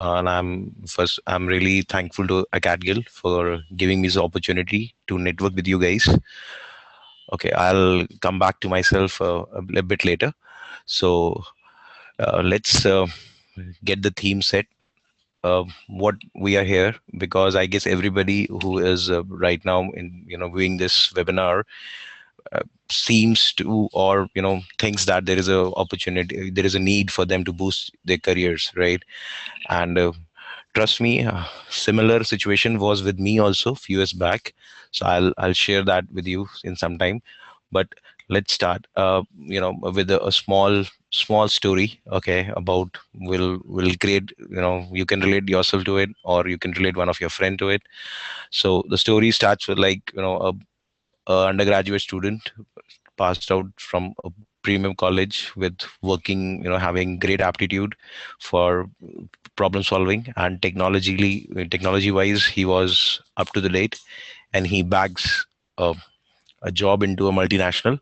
And I'm really thankful to Acadgild for giving me this opportunity to network with you guys. Okay, I'll come back to myself a bit later. So let's get the theme set. What we are here, because I guess everybody who is right now in viewing this webinar seems to, or thinks that there is a opportunity, there is a need for them to boost their careers, right? And trust me, similar situation was with me also few years back. So I'll share that with you in some time. But let's start with a small story, okay, about will create, you can relate yourself to it, or you can relate one of your friend to it. So the story starts with, like, a undergraduate student passed out from a premium college with working, having great aptitude for problem solving, and technology wise he was up to the date, and he bags a, a job into a multinational,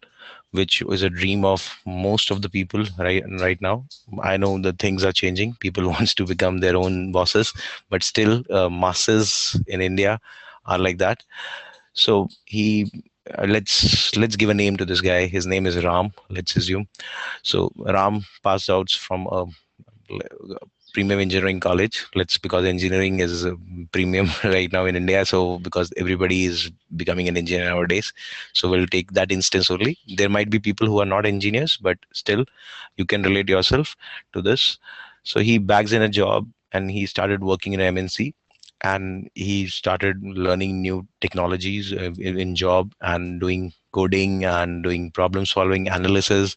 which is a dream of most of the people right now. I know that things are changing, people wants to become their own bosses, but still masses in India are like that. So he let's give a name to this guy. His name is Ram, let's assume. So Ram passed out from a premium engineering college. Let's, because engineering is premium right now in India. So because everybody is becoming an engineer nowadays, so we'll take that instance only. There might be people who are not engineers, but still you can relate yourself to this. So he bags in a job and he started working in an MNC, and he started learning new technologies in job, and doing coding and doing problem solving analysis,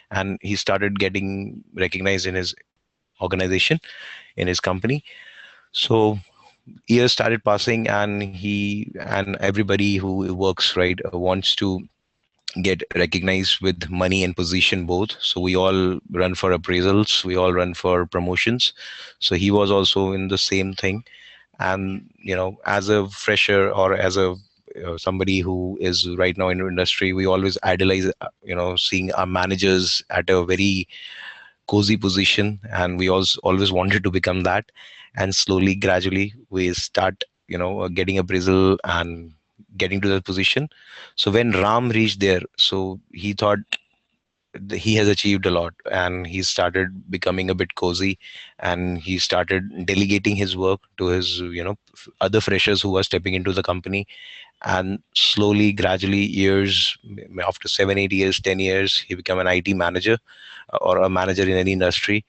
and he started getting recognized in his organization, in his company. So years started passing, and he and everybody who works, right, wants to get recognized with money and position both. So we all run for appraisals, we all run for promotions. So he was also in the same thing. And as a fresher, or as a somebody who is right now in the industry, we always idolize seeing our managers at a very cozy position, and we also always wanted to become that. And slowly, gradually, we start getting appraisal and getting to that position. So when Ram reached there, so he thought he has achieved a lot, and he started becoming a bit cozy, and he started delegating his work to his other freshers who were stepping into the company. And slowly, gradually, years after 7 8 years, 10 years, he became an IT manager, or a manager in any industry.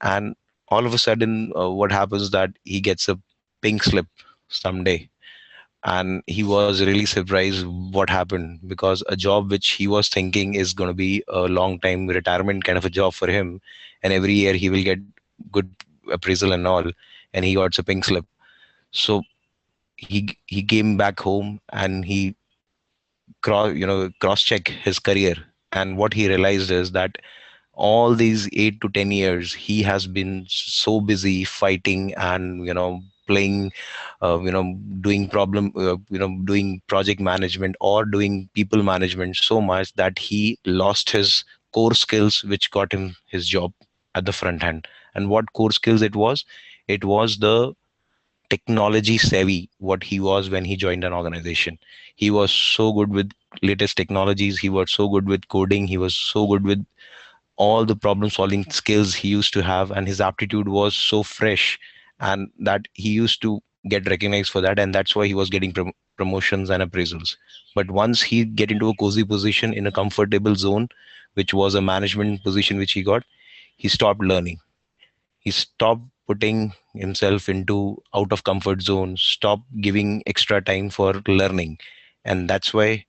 And all of a sudden, what happens that he gets a pink slip someday, and he was really surprised what happened, because a job which he was thinking is going to be a long time retirement kind of a job for him, and every year he will get good appraisal and all, and he got a pink slip. So he came back home, and he cross check his career. And what he realized is that all these 8 to 10 years he has been so busy fighting, and playing, doing doing project management or doing people management so much, that he lost his core skills which got him his job at the front end. And what core skills it was? It was the technology savvy what he was when he joined an organization. He was so good with latest technologies, he was so good with coding, he was so good with all the problem solving skills he used to have, and his aptitude was so fresh, and that he used to get recognized for that, and that's why he was getting promotions and appraisals. But once he get into a cozy position in a comfortable zone, which was a management position which he got, he stopped learning. He stopped putting himself into out of comfort zone, stop giving extra time for learning, and that's why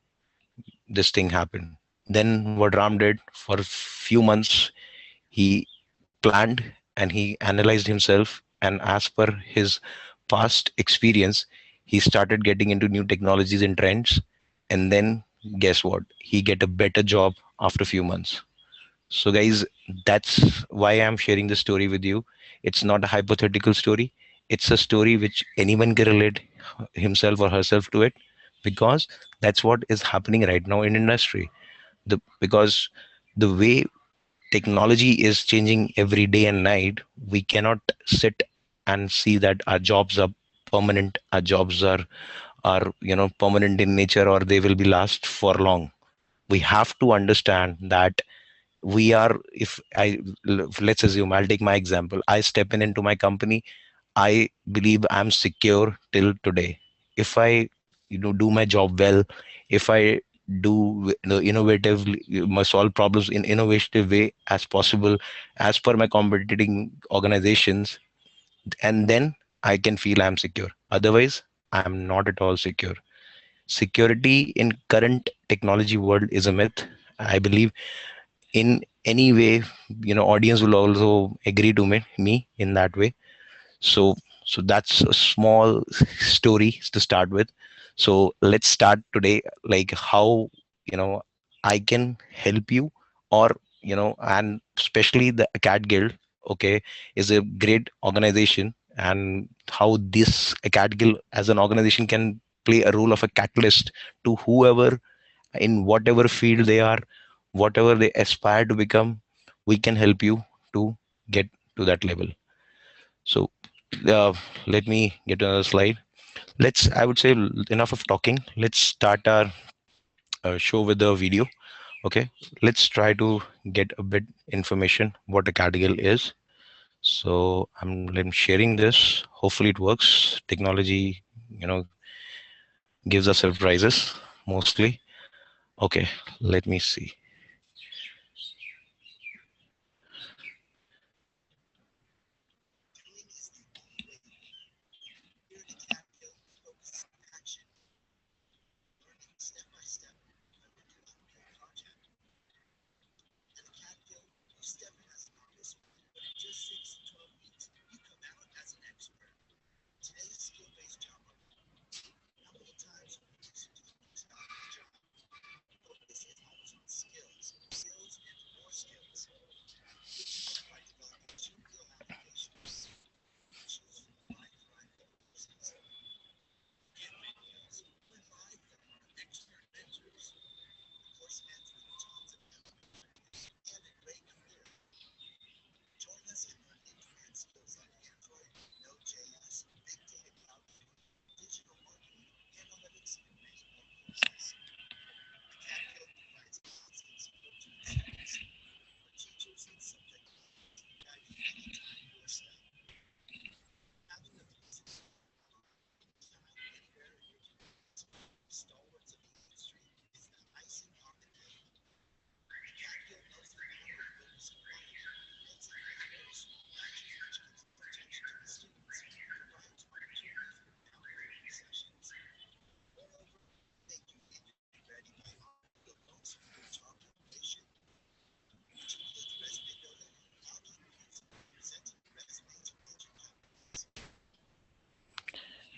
this thing happened. Then what Ram did for a few months, he planned and he analyzed himself, and as per his past experience, he started getting into new technologies and trends. And then guess what? He get a better job after a few months. So guys, that's why I'm sharing this story with you. It's not a hypothetical story. It's a story which anyone can relate himself or herself to it, because that's what is happening right now in industry. Because the way technology is changing every day and night, we cannot sit and see that our jobs are permanent, our jobs are permanent in nature, or they will be last for long. We have to understand that we are, if I, let's assume, I'll take my example, I step in into my company, I believe I'm secure till today. If I do my job well, if I do innovative, must solve problems in innovative way as possible, as per my competing organizations, and then I can feel I'm secure. Otherwise, I'm not at all secure. Security in current technology world is a myth, I believe. In any way, audience will also agree to me in that way. So so that's a small story to start with. So let's start today, like how I can help you, or and especially the Acad Guild, okay, is a great organization, and how this Acad Guild as an organization can play a role of a catalyst to whoever, in whatever field they are, whatever they aspire to become. We can help you to get to that level. So uh, let me get to another slide. Let's, I would say, enough of talking. Let's start our show with the video. Okay, let's try to get a bit information what a category is. So I'm sharing this. Hopefully it works. Technology, you know, gives us surprises mostly. Okay, let me see.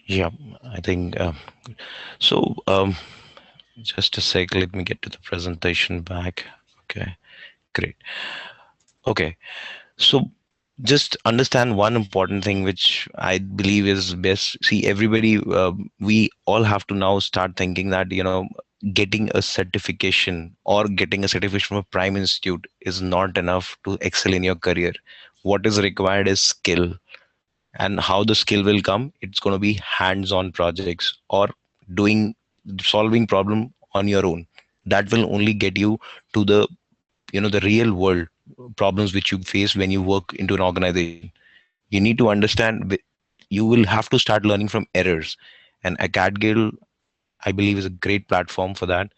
Yeah, I think so. Just a sec. Let me get to the presentation back. Okay, great. Okay, so just understand one important thing, which I believe is best. See, everybody, we all have to now start thinking that getting a certification or getting a certification from a prime institute is not enough to excel in your career. What is required is skill, and how the skill will come, it's going to be hands-on projects, or doing, solving problem on your own. That will only get you to the the real world problems which you face when you work into an organization. You need to understand, you will have to start learning from errors, and Acadgild, I believe, is a great platform for that.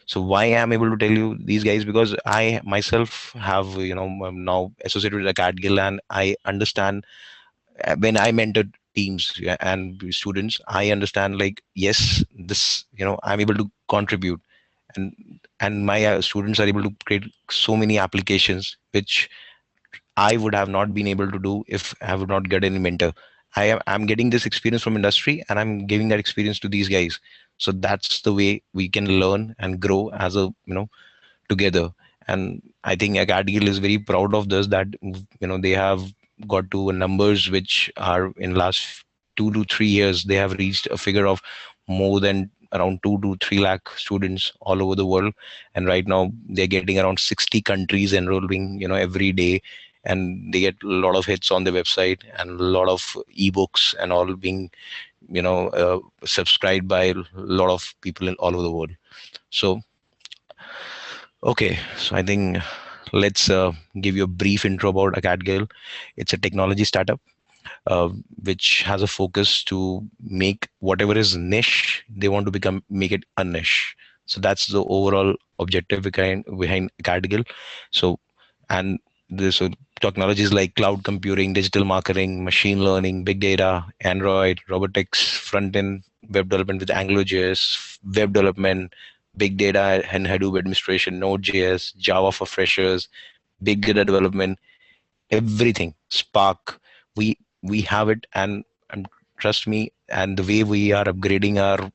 So why I'm able to tell you these guys, because I myself have I'm now associated with Acadgild, and I understand when I mentor teams, yeah, and students, I understand, like, yes, this, I'm able to contribute, and my students are able to create so many applications which I would have not been able to do if I would not get any mentor. I'm getting this experience from industry, and I'm giving that experience to these guys. So that's the way we can learn and grow as a together. And I think Acadgild is very proud of this, that they have got to numbers which are, in last 2 to 3 years, they have reached a figure of more than around 2 to 3 lakh students all over the world. And right now they're getting around 60 countries enrolling every day. and they get a lot of hits on their website and a lot of ebooks and all being subscribed by a lot of people in all over the world. So okay, so I think let's give you a brief intro about Acadgild. It's a technology startup uh, which has a focus to make whatever is niche they want to become, make it a niche. So that's the overall objective behind Acadgild. So and this technologies like cloud computing, digital marketing, machine learning, big data, Android, robotics, front end web development with AngularJS, web development, big data and Hadoop administration, Node.js, Java for freshers, big data development, everything, Spark. We have it, and trust me, and the way we are upgrading our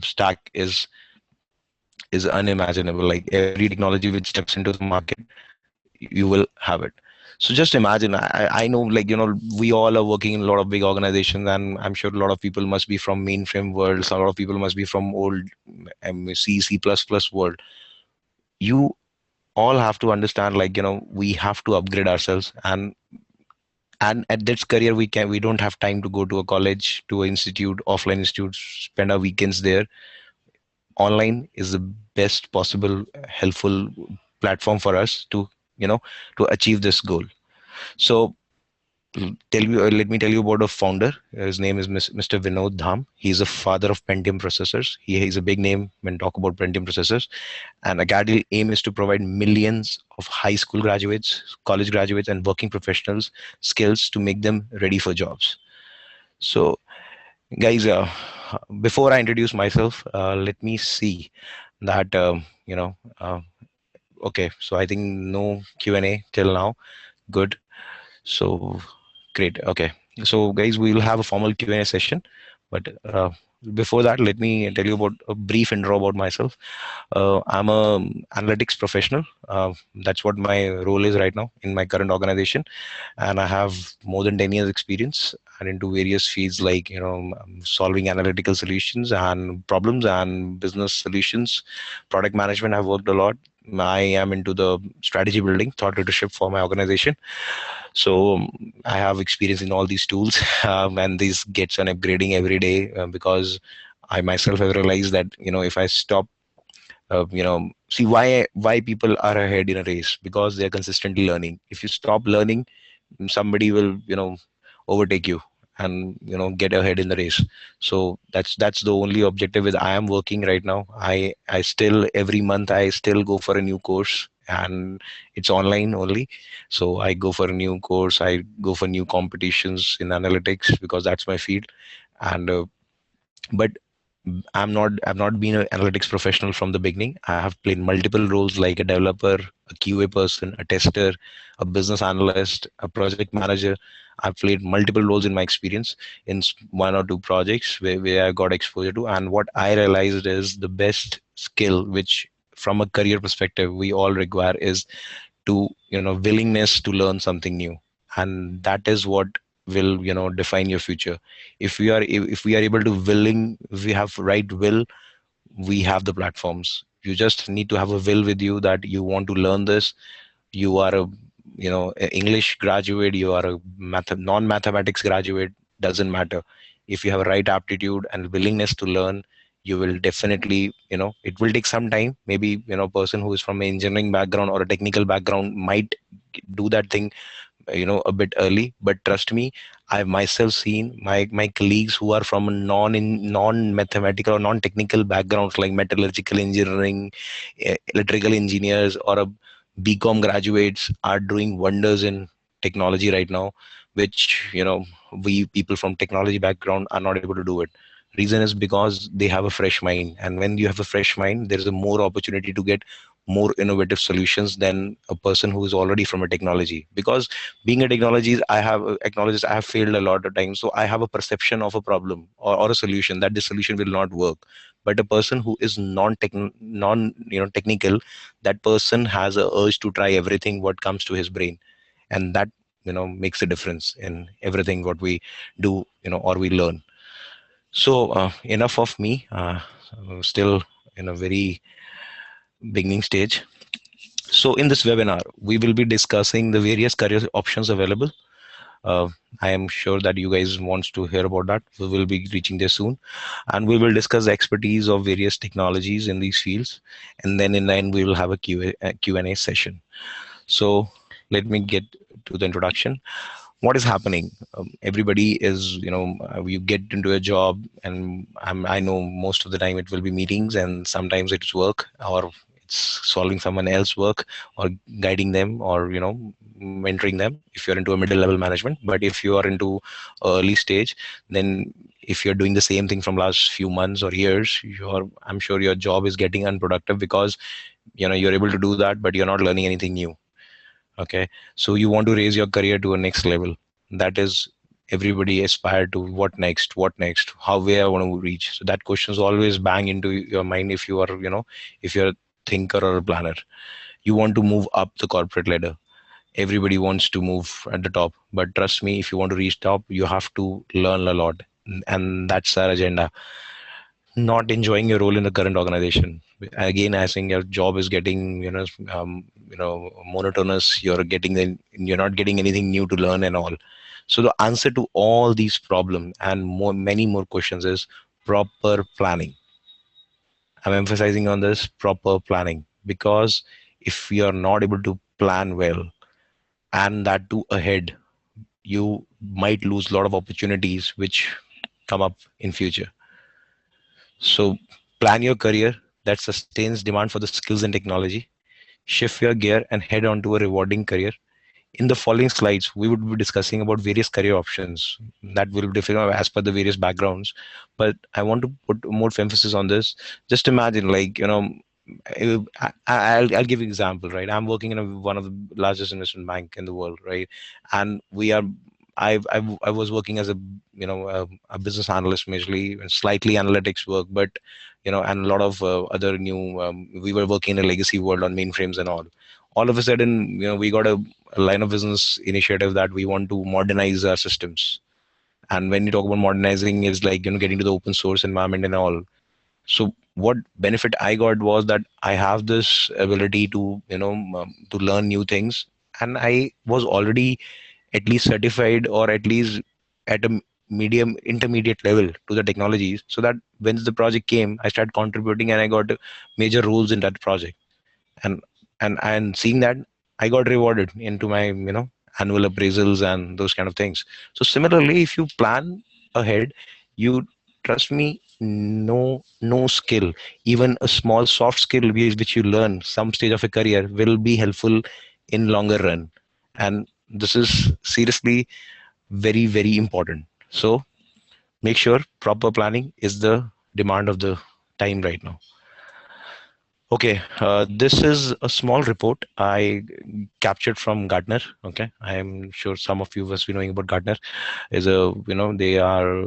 stack is unimaginable. Like every technology which steps into the market, you will have it. So just imagine, I know, like, we all are working in a lot of big organizations, and I'm sure a lot of people must be from mainframe worlds, a lot of people must be from old C++ world. You all have to understand, like, we have to upgrade ourselves, and at this career we don't have time to go to a college, to an institute, offline institute, spend our weekends there. Online is the best possible helpful platform for us to you know to achieve this goal. So let me tell you about a founder. His name is Mr. Vinod Dham. He's a father of Pentium processors. He's a big name when talk about Pentium processors. And Acadgild aim is to provide millions of high school graduates, college graduates, and working professionals skills to make them ready for jobs. So, guys, before I introduce myself, let me see that okay. So I think no Q&A till now. Good. So great. Okay. So guys, we will have a formal Q&A session, but before that, let me tell you about a brief intro about myself. I'm a analytics professional. That's what my role is right now in my current organization, and I have more than 10 years experience and into various fields like solving analytical solutions and problems and business solutions, product management. I've worked a lot. I am into the strategy building, thought leadership for my organization. So I have experience in all these tools, and this gets on upgrading every day because I myself have realized that if I stop, see why people are ahead in a race, because they are consistently learning. If you stop learning, somebody will overtake you and get ahead in the race. So that's the only objective is I am working right now. I still every month I still go for a new course, and it's online only. So I go for a new course, I go for new competitions in analytics because that's my field. And but I've not been an analytics professional from the beginning. I have played multiple roles like a developer, a QA person, a tester, a business analyst, a project manager. I've played multiple roles in my experience in one or two projects where I got exposure to. And what I realized is the best skill, which from a career perspective we all require, is to willingness to learn something new. And that is what will define your future. If we are able to willing, if we have right will, we have the platforms. You just need to have a will with you that you want to learn this. You are a English graduate, you are a non-mathematics graduate, doesn't matter. If you have a right aptitude and willingness to learn, you will definitely, it will take some time. Maybe a person who is from an engineering background or a technical background might do that thing a bit early, but trust me, I've myself seen my colleagues who are from non mathematical or non technical backgrounds like metallurgical engineering, electrical engineers, or a BCom graduates are doing wonders in technology right now, which we people from technology background are not able to do it. Reason is because they have a fresh mind, and when you have a fresh mind, there is a more opportunity to get more innovative solutions than a person who is already from a technology. Because being a technologist, I have acknowledged I have failed a lot of times, so I have a perception of a problem or a solution that this solution will not work. But a person who is non technical, that person has a urge to try everything what comes to his brain, and that makes a difference in everything what we do or we learn. So enough of me. Still in a very beginning stage. So in this webinar, we will be discussing the various career options available. uh, I am sure that you guys wants to hear about that. We will be reaching there soon, and we will discuss the expertise of various technologies in these fields, and then in the end we will have a Q&A session. So let me get to the introduction. What is happening? Everybody is, you get into a job, and I know most of the time it will be meetings, and sometimes it's work, or it's solving someone else work, or guiding them, or mentoring them if you're into a middle level management. But if you are into early stage, then if you're doing the same thing from last few months or years, I'm sure your job is getting unproductive, because you're able to do that, but you're not learning anything new. Okay, so you want to raise your career to a next level. That is, everybody aspire to what next, how, where I want to reach. So that question is always bang into your mind. If you are, if you're a thinker or a planner, you want to move up the corporate ladder. Everybody wants to move at the top, but trust me, if you want to reach top, you have to learn a lot. And that's our agenda. Not enjoying your role in the current organization. Again, I think your job is getting, monotonous. You're not getting anything new to learn and all. So the answer to all these problems and many more questions is proper planning. I'm emphasizing on this proper planning, because if you're not able to plan well, and that too ahead, you might lose a lot of opportunities which come up in future. So plan your career that sustains demand for the skills and technology. Shift your gear and head on to a rewarding career. In the following slides, we would be discussing about various career options that will differ as per the various backgrounds. But I want to put more emphasis on this. Just imagine, like, I'll give you an example, right? I'm working in one of the largest investment bank in the world, right? And we are, I was working as a business analyst majorly, and slightly analytics work, but and a lot of other new. We were working in a legacy world on mainframes and all. All of a sudden, we got a line of business initiative that we want to modernize our systems. And when you talk about modernizing, is like getting to the open source environment and all. So what benefit I got was that I have this ability to to learn new things, and I was already at least certified, or at least at a medium intermediate level to the technologies, so that when the project came, I started contributing, and I got major roles in that project. And and and seeing that, I got rewarded into my annual appraisals and those kind of things. So similarly, if you plan ahead, you, trust me, no skill, even a small soft skill which you learn some stage of a career, will be helpful in longer run. And this is seriously very, very important. So make sure proper planning is the demand of the time right now. Okay, this is a small report I captured from Gartner. Okay, I am sure some of you must be knowing about Gartner. Is a they are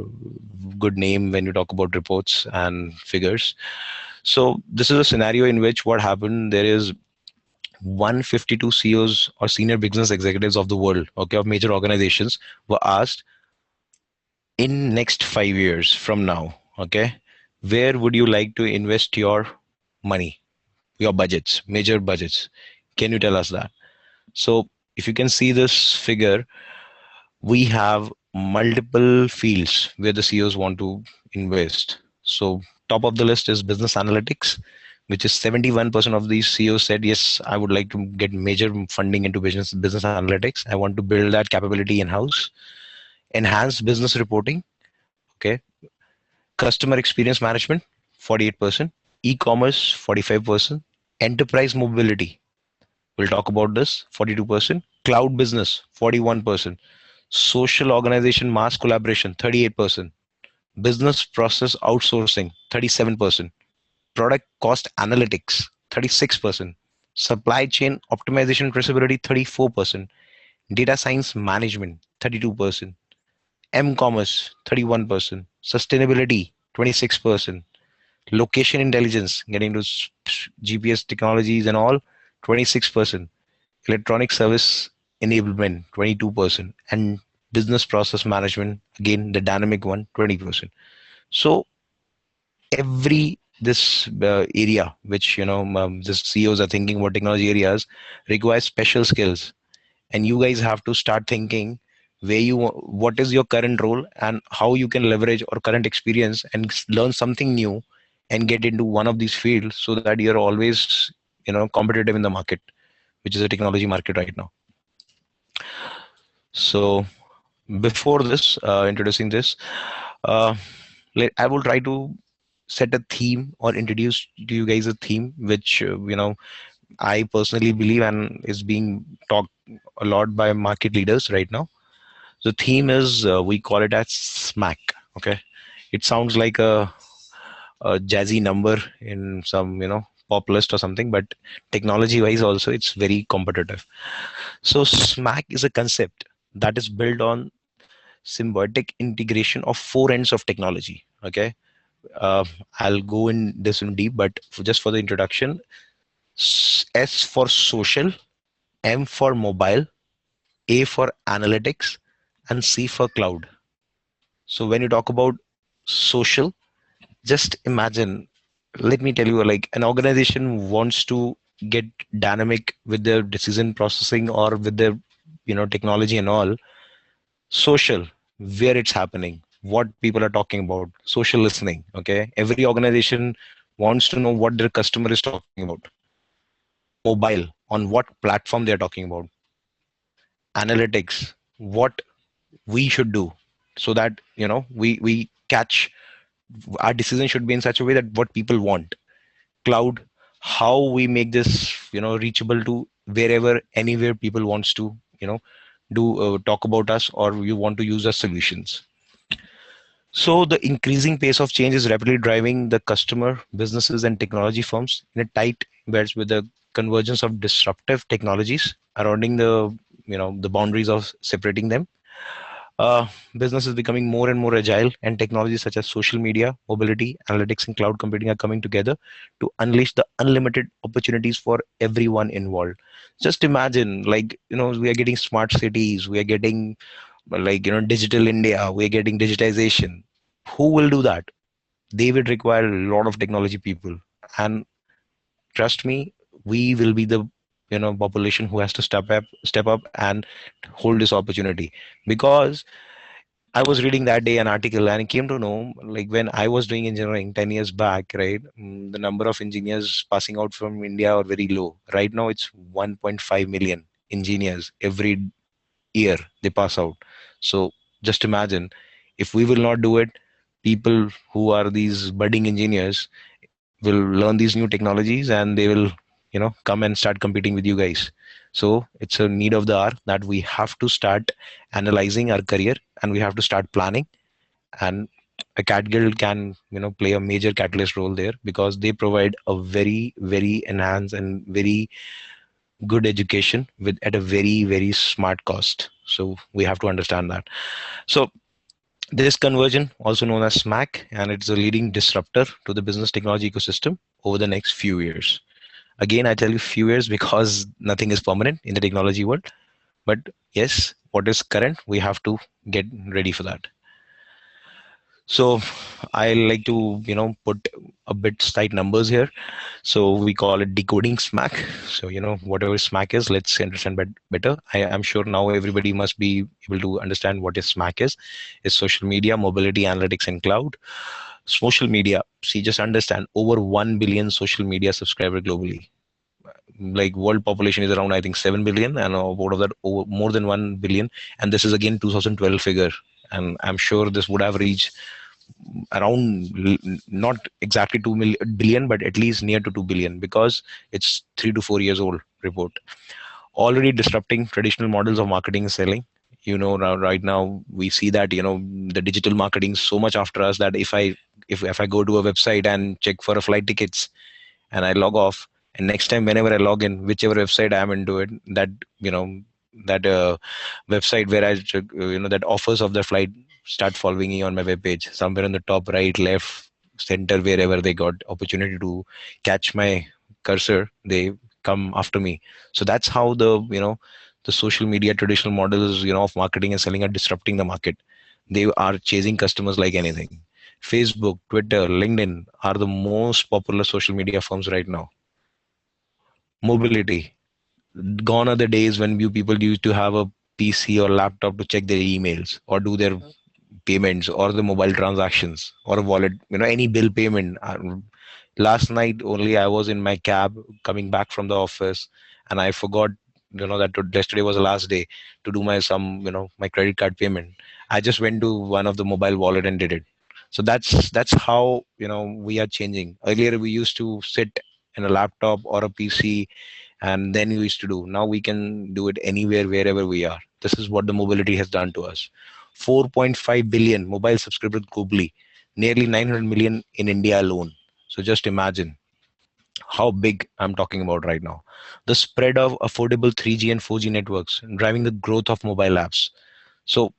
good name when you talk about reports and figures. So this is a scenario in which what happened. There is 152 CEOs or senior business executives of the world, okay, of major organizations, were asked, in next 5 years from now, okay, where would you like to invest your money, your budgets, major budgets? Can you tell us that? So if you can see this figure, we have multiple fields where the CEOs want to invest. So top of the list is business analytics, which is 71% of these CEOs said, yes, I would like to get major funding into business analytics. I want to build that capability in house. Enhanced business reporting, okay. Customer experience management, 48%. E-commerce, 45%. Enterprise mobility, we'll talk about this, 42%. Cloud business, 41%. Social organization mass collaboration, 38%. Business process outsourcing, 37%. Product cost analytics, 36%. Supply chain optimization traceability, 34%. Data science management, 32%. M-commerce, 31%. Sustainability, 26%. Location intelligence, getting to GPS technologies and all, 26%. Electronic service enablement, 22%. And business process management, again, the dynamic one, 20%. So every this area, which the CEOs are thinking about technology areas, requires special skills, and you guys have to start thinking what is your current role and how you can leverage or current experience and learn something new and get into one of these fields so that you're always competitive in the market, which is a technology market right now. So before this, introducing this, uh, I will try to set a theme or introduce to you guys a theme which I personally believe and is being talked a lot by market leaders right now. The theme is, we call it as SMAC. Okay, it sounds like a jazzy number in some pop list or something, but technology wise also it's very competitive. So SMAC is a concept that is built on symbiotic integration of four ends of technology. Okay, uh, I'll go in this in deep, but just for the introduction, S for social, M for mobile, A for analytics, and C for cloud. So when you talk about social, just imagine, let me tell you, like an organization wants to get dynamic with their decision processing or with their technology and all. Social, where it's happening, what people are talking about, social listening. Okay, every organization wants to know what their customer is talking about. Mobile, on what platform they're talking about. Analytics, what we should do so that we catch, our decision should be in such a way that what people want. Cloud, how we make this reachable to wherever, anywhere people wants to do talk about us, or you want to use our solutions. So the increasing pace of change is rapidly driving the customer, businesses, and technology firms in a tight wedge with the convergence of disruptive technologies surrounding the boundaries of separating them. Business is becoming more and more agile, and technologies such as social media, mobility, analytics, and cloud computing are coming together to unleash the unlimited opportunities for everyone involved. Just imagine, like, we are getting smart cities, we are getting, like, digital India, we are getting digitization. Who will do that? They would require a lot of technology people. And trust me, we will be the population who has to step up and hold this opportunity. Because I was reading that day an article and I came to know, like, when I was doing engineering 10 years back, right, the number of engineers passing out from India are very low. Right now, it's 1.5 million engineers every year they pass out. So just imagine, if we will not do it, people who are these budding engineers will learn these new technologies and they will come and start competing with you guys. So it's a need of the hour that we have to start analyzing our career and we have to start planning. And a cat guild can play a major catalyst role there, because they provide a very, very enhanced and very good education with at a very, very smart cost. So we have to understand that. So this conversion, also known as SMAC, and it's a leading disruptor to the business technology ecosystem over the next few years. Again, I tell you few years because nothing is permanent in the technology world. But yes, what is current, we have to get ready for that. So I like to put a bit tight numbers here. So we call it decoding SMAC. So whatever SMAC is, let's understand better. I'm sure now everybody must be able to understand what is SMAC is. It's social media, mobility, analytics, and cloud. Social media, see, just understand, over 1 billion social media subscriber globally. Like, world population is around, I think, 7 billion, and out of that, more than 1 billion. And this is again 2012 figure. And I'm sure this would have reached around, not exactly 2 billion, but at least near to 2 billion, because it's 3 to 4 years old report. Already disrupting traditional models of marketing and selling. Right now we see that the digital marketing so much after us that if I go to a website and check for a flight tickets and I log off, and next time whenever I log in, whichever website I am into it, that that website where I check, that offers of the flight start following me on my web page, somewhere on the top, right, left, center, wherever they got opportunity to catch my cursor, they come after me. So that's how the social media traditional models of marketing and selling are disrupting the market. They are chasing customers like anything. Facebook, Twitter, LinkedIn are the most popular social media firms right now. Mobility. Gone are the days when you people used to have a PC or laptop to check their emails or do their Mhm. payments or the mobile transactions or a wallet, any bill payment. Last night only I was in my cab coming back from the office, and I forgot, that yesterday was the last day to do my some, my credit card payment. I just went to one of the mobile wallet and did it. So that's how, we are changing. Earlier we used to sit in a laptop or a PC, and then we used to do. Now we can do it anywhere, wherever we are. This is what the mobility has done to us. 4.5 billion mobile subscribers globally, nearly 900 million in India alone. So just imagine how big I'm talking about right now. The spread of affordable 3G and 4G networks driving the growth of mobile apps. So,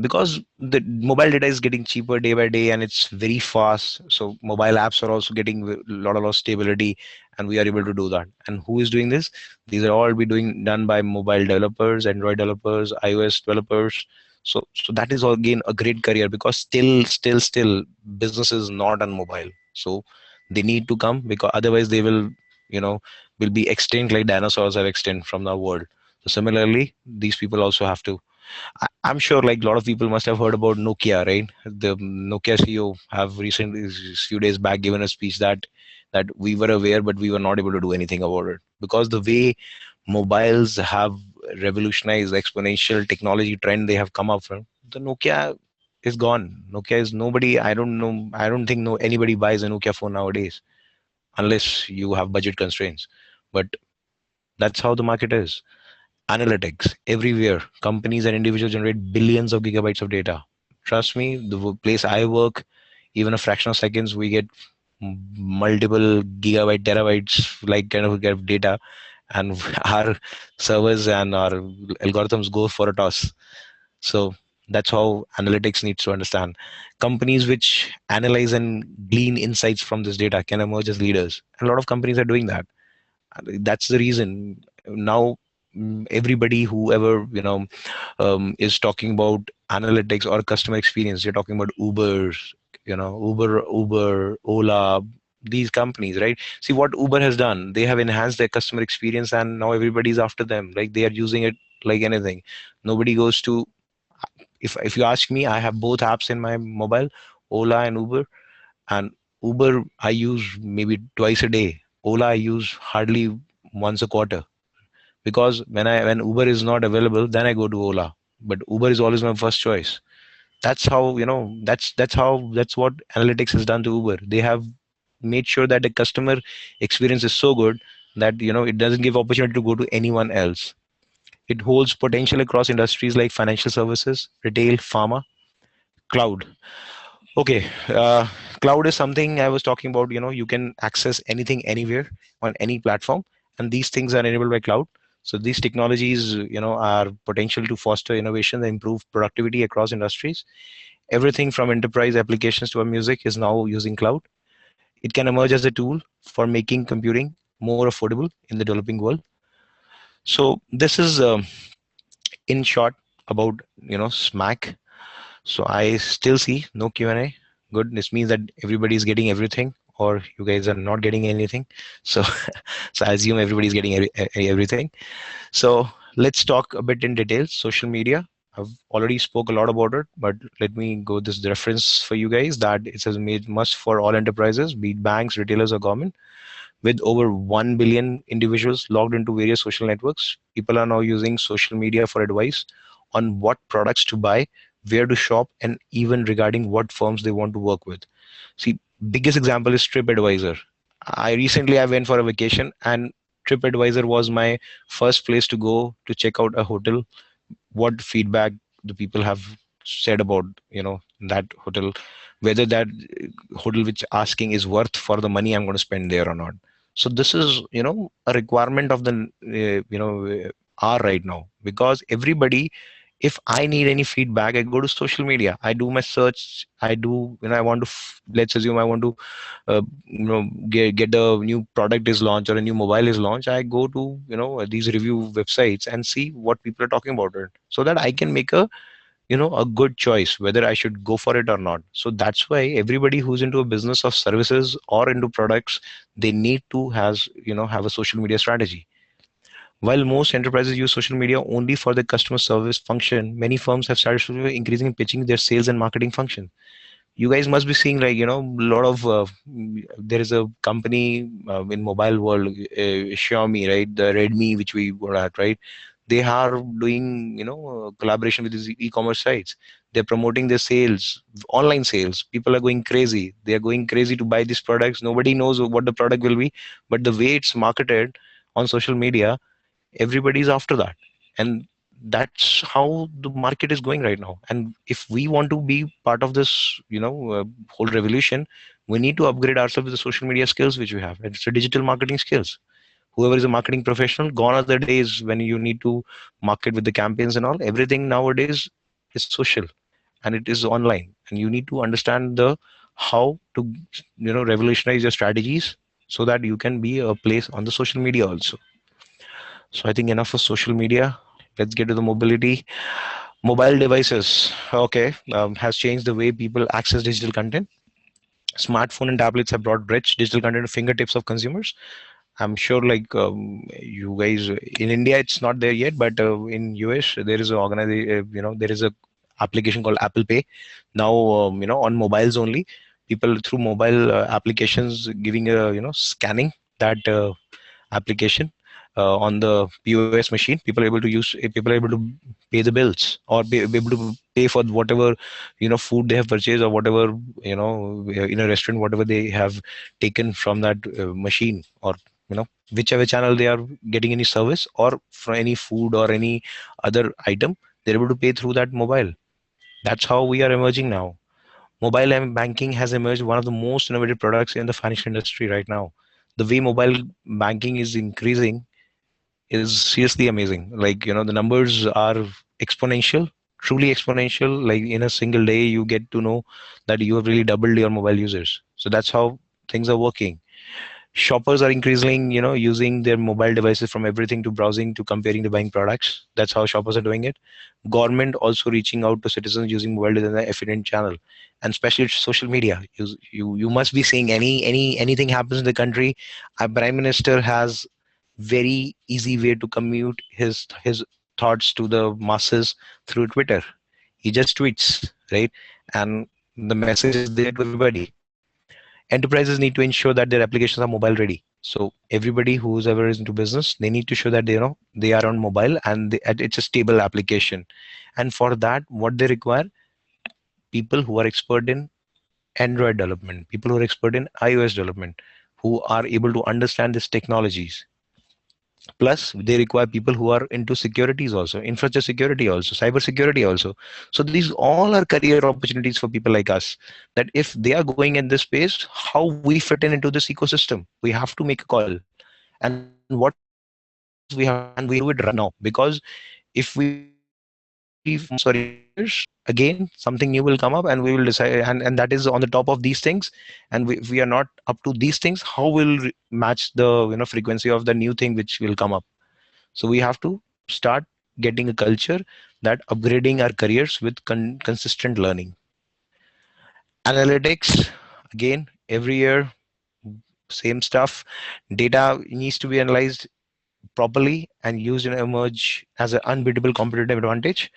because the mobile data is getting cheaper day by day and it's very fast. So mobile apps are also getting a lot of stability, and we are able to do that. And who is doing this? These are all be doing done by mobile developers, Android developers, iOS developers. So that is again a great career, because still business is not on mobile. So they need to come, because otherwise they will be extinct like dinosaurs have extinct from the world. So similarly, these people also have to. I'm sure like a lot of people must have heard about Nokia, right? The Nokia CEO have recently, few days back, given a speech that we were aware, but we were not able to do anything about it, because the way mobiles have revolutionized, exponential technology trend they have come up from, the Nokia is gone. Nokia is nobody. I don't know. I don't think no anybody buys a Nokia phone nowadays unless you have budget constraints. But that's how the market is. Analytics everywhere. Companies and individuals generate billions of gigabytes of data. Trust me, the place I work, even a fraction of seconds, we get multiple gigabyte, terabytes, like kind of data, and our servers and our algorithms go for a toss. So that's how analytics needs to understand. Companies which analyze and glean insights from this data can emerge as leaders. And a lot of companies are doing that. That's the reason now, everybody whoever is talking about analytics or customer experience, you're talking about Uber, Ola, these companies, right? See what Uber has done, they have enhanced their customer experience, and now everybody's after them, like they are using it like anything. Nobody goes to, if you ask me, I have both apps in my mobile, Ola and Uber. And Uber I use maybe twice a day. Ola I use hardly once a quarter, because when Uber is not available, then I go to Ola. But Uber is always my first choice. That's how, that's what analytics has done to Uber. They have made sure that the customer experience is so good that it doesn't give opportunity to go to anyone else. It holds potential across industries like financial services, retail, pharma, cloud. Okay, cloud is something I was talking about. You can access anything anywhere on any platform, and these things are enabled by cloud. So these technologies, are potential to foster innovation and improve productivity across industries. Everything from enterprise applications to our music is now using cloud. It can emerge as a tool for making computing more affordable in the developing world. So this is, in short, about SMAC. So I still see no Q&A. Good. This means that everybody is getting everything, or you guys are not getting anything. So, so I assume everybody's getting everything. So let's talk a bit in detail. Social media. I've already spoke a lot about it, but let me go this reference for you guys that it says made must for all enterprises, be it banks, retailers, or government. With over 1 billion individuals logged into various social networks, people are now using social media for advice on what products to buy, where to shop, and even regarding what firms they want to work with. See, biggest example is TripAdvisor. I went for a vacation, and TripAdvisor was my first place to go to check out a hotel, what feedback the people have said about that hotel, whether that hotel which asking is worth for the money I'm going to spend there or not. So this is a requirement of the hour right now, because everybody, if I need any feedback, I go to social media, I do my search, I do when I want to let's assume I want to get a new product is launched or a new mobile is launched, I go to these review websites and see what people are talking about it, so that I can make a a good choice whether I should go for it or not. So that's why everybody who's into a business of services or into products, they need to has have a social media strategy. While most enterprises use social media only for the customer service function, many firms have started increasing pitching their sales and marketing function. You guys must be seeing, like, a lot of there is a company in mobile world, Xiaomi, right? The Redmi, which we were at, right? They are doing collaboration with these e-commerce sites. They're promoting their sales, online sales. People are going crazy. They are going crazy to buy these products. Nobody knows what the product will be, but the way it's marketed on social media, everybody's after that. And that's how the market is going right now. And if we want to be part of this whole revolution, we need to upgrade ourselves with the social media skills which we have. It's a digital marketing skills. Whoever is a marketing professional, gone are the days when you need to market with the campaigns and all. Everything nowadays is social, and it is online, and you need to understand the how to revolutionize your strategies so that you can be a place on the social media also. So I think enough for social media. Let's get to the mobility. Mobile devices, okay, has changed the way people access digital content. Smartphone and tablets have brought rich digital content to fingertips of consumers. I'm sure, like, you guys in India, it's not there yet, but in US there is a there is a application called Apple Pay. Now, on mobiles only, people through mobile applications giving a scanning that application on the POS machine. People are able to pay the bills, or be able to pay for whatever food they have purchased, or whatever in a restaurant, whatever they have taken from that machine, or whichever channel they are getting any service, or for any food or any other item, they're able to pay through that mobile. That's how we are emerging now. Mobile banking has emerged one of the most innovative products in the financial industry right now. The way mobile banking is increasing is seriously amazing. Like, the numbers are exponential, truly exponential. Like, in a single day, you get to know that you have really doubled your mobile users. So that's how things are working. Shoppers are increasingly using their mobile devices, from everything to browsing to comparing the buying products. That's how shoppers are doing it. Government also reaching out to citizens using mobile as an efficient channel, and especially social media. You must be seeing anything happens in the country, a prime minister has very easy way to commute his thoughts to the masses through Twitter. He just tweets, right? And the message is there to everybody. Enterprises need to ensure that their applications are mobile ready. So everybody who's ever is into business, they need to show that they are on mobile, and it's a stable application. And for that, what they require, people who are expert in Android development, people who are expert in iOS development, who are able to understand these technologies. Plus, they require people who are into securities also, infrastructure security also, cyber security also. So these all are career opportunities for people like us. That if they are going in this space, how we fit in into this ecosystem, we have to make a call. And what we have to do is we have to do it right now, because if we wait for 3 months or even years, again something new will come up, and we will decide, and that is on the top of these things. And if we are not up to these things, how will match the frequency of the new thing which will come up? So we have to start getting a culture that upgrading our careers with consistent learning. Analytics, again, every year, same stuff. Data needs to be analyzed properly and used and emerge as an unbeatable competitive advantage.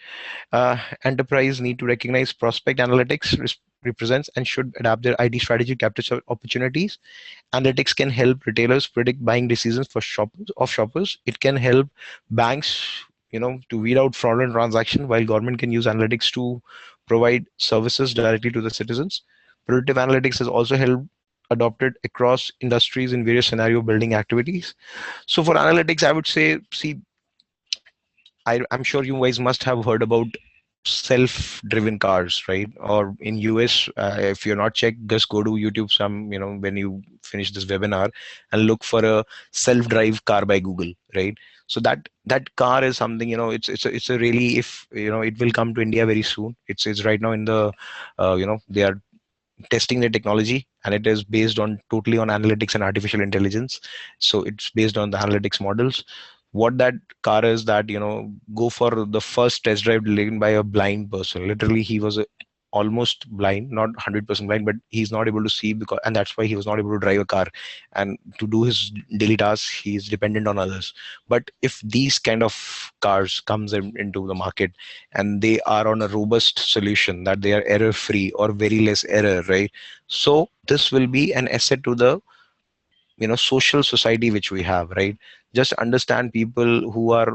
Enterprise need to recognize prospect analytics represents and should adapt their IT strategy to capture opportunities. Analytics can help retailers predict buying decisions for shoppers. It can help banks, to weed out fraudulent transaction, while government can use analytics to provide services directly to the citizens. Predictive analytics has also helped adopted across industries in various scenario building activities. So for analytics, I would say, see, I'm sure you guys must have heard about self-driven cars, right? Or in US, if you're not checked, just go to YouTube when you finish this webinar, and look for a self-drive car by Google, right? So that car is something, it's a really, if it will come to India very soon. It's right now in the they are testing the technology, and it is based on totally on analytics and artificial intelligence. So it's based on the analytics models. what that car is, that go for the first test drive taken by a blind person. Literally, he was almost blind, not 100% blind, but he's not able to see, because and that's why he was not able to drive a car, and to do his daily tasks he is dependent on others. But if these kind of cars comes into the market, and they are on a robust solution, that they are error free or very less error, right? So this will be an asset to the social society which we have, right? Just understand, people who have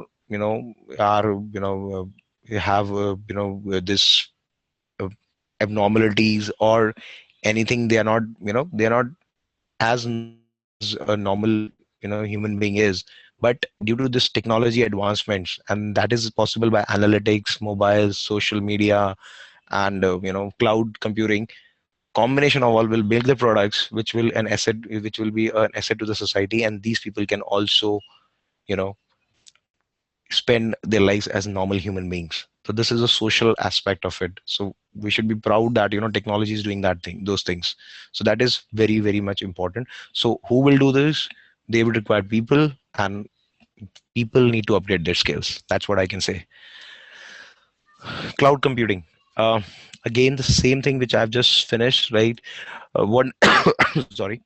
this uh, abnormalities or anything, they are not as normal as a normal human being is. But due to this technology advancements, and that is possible by analytics, mobiles, social media, and cloud computing, combination of all will build the products which will be an asset to the society, and these people can also you know spend their lives as normal human beings. So this is a social aspect of it. So we should be proud that technology is doing those things. So that is very, very much important. So who will do this? They will require people, and people need to upgrade their skills. That's what I can say. Cloud computing. uh, Again, the same thing which I've just finished, right? One sorry,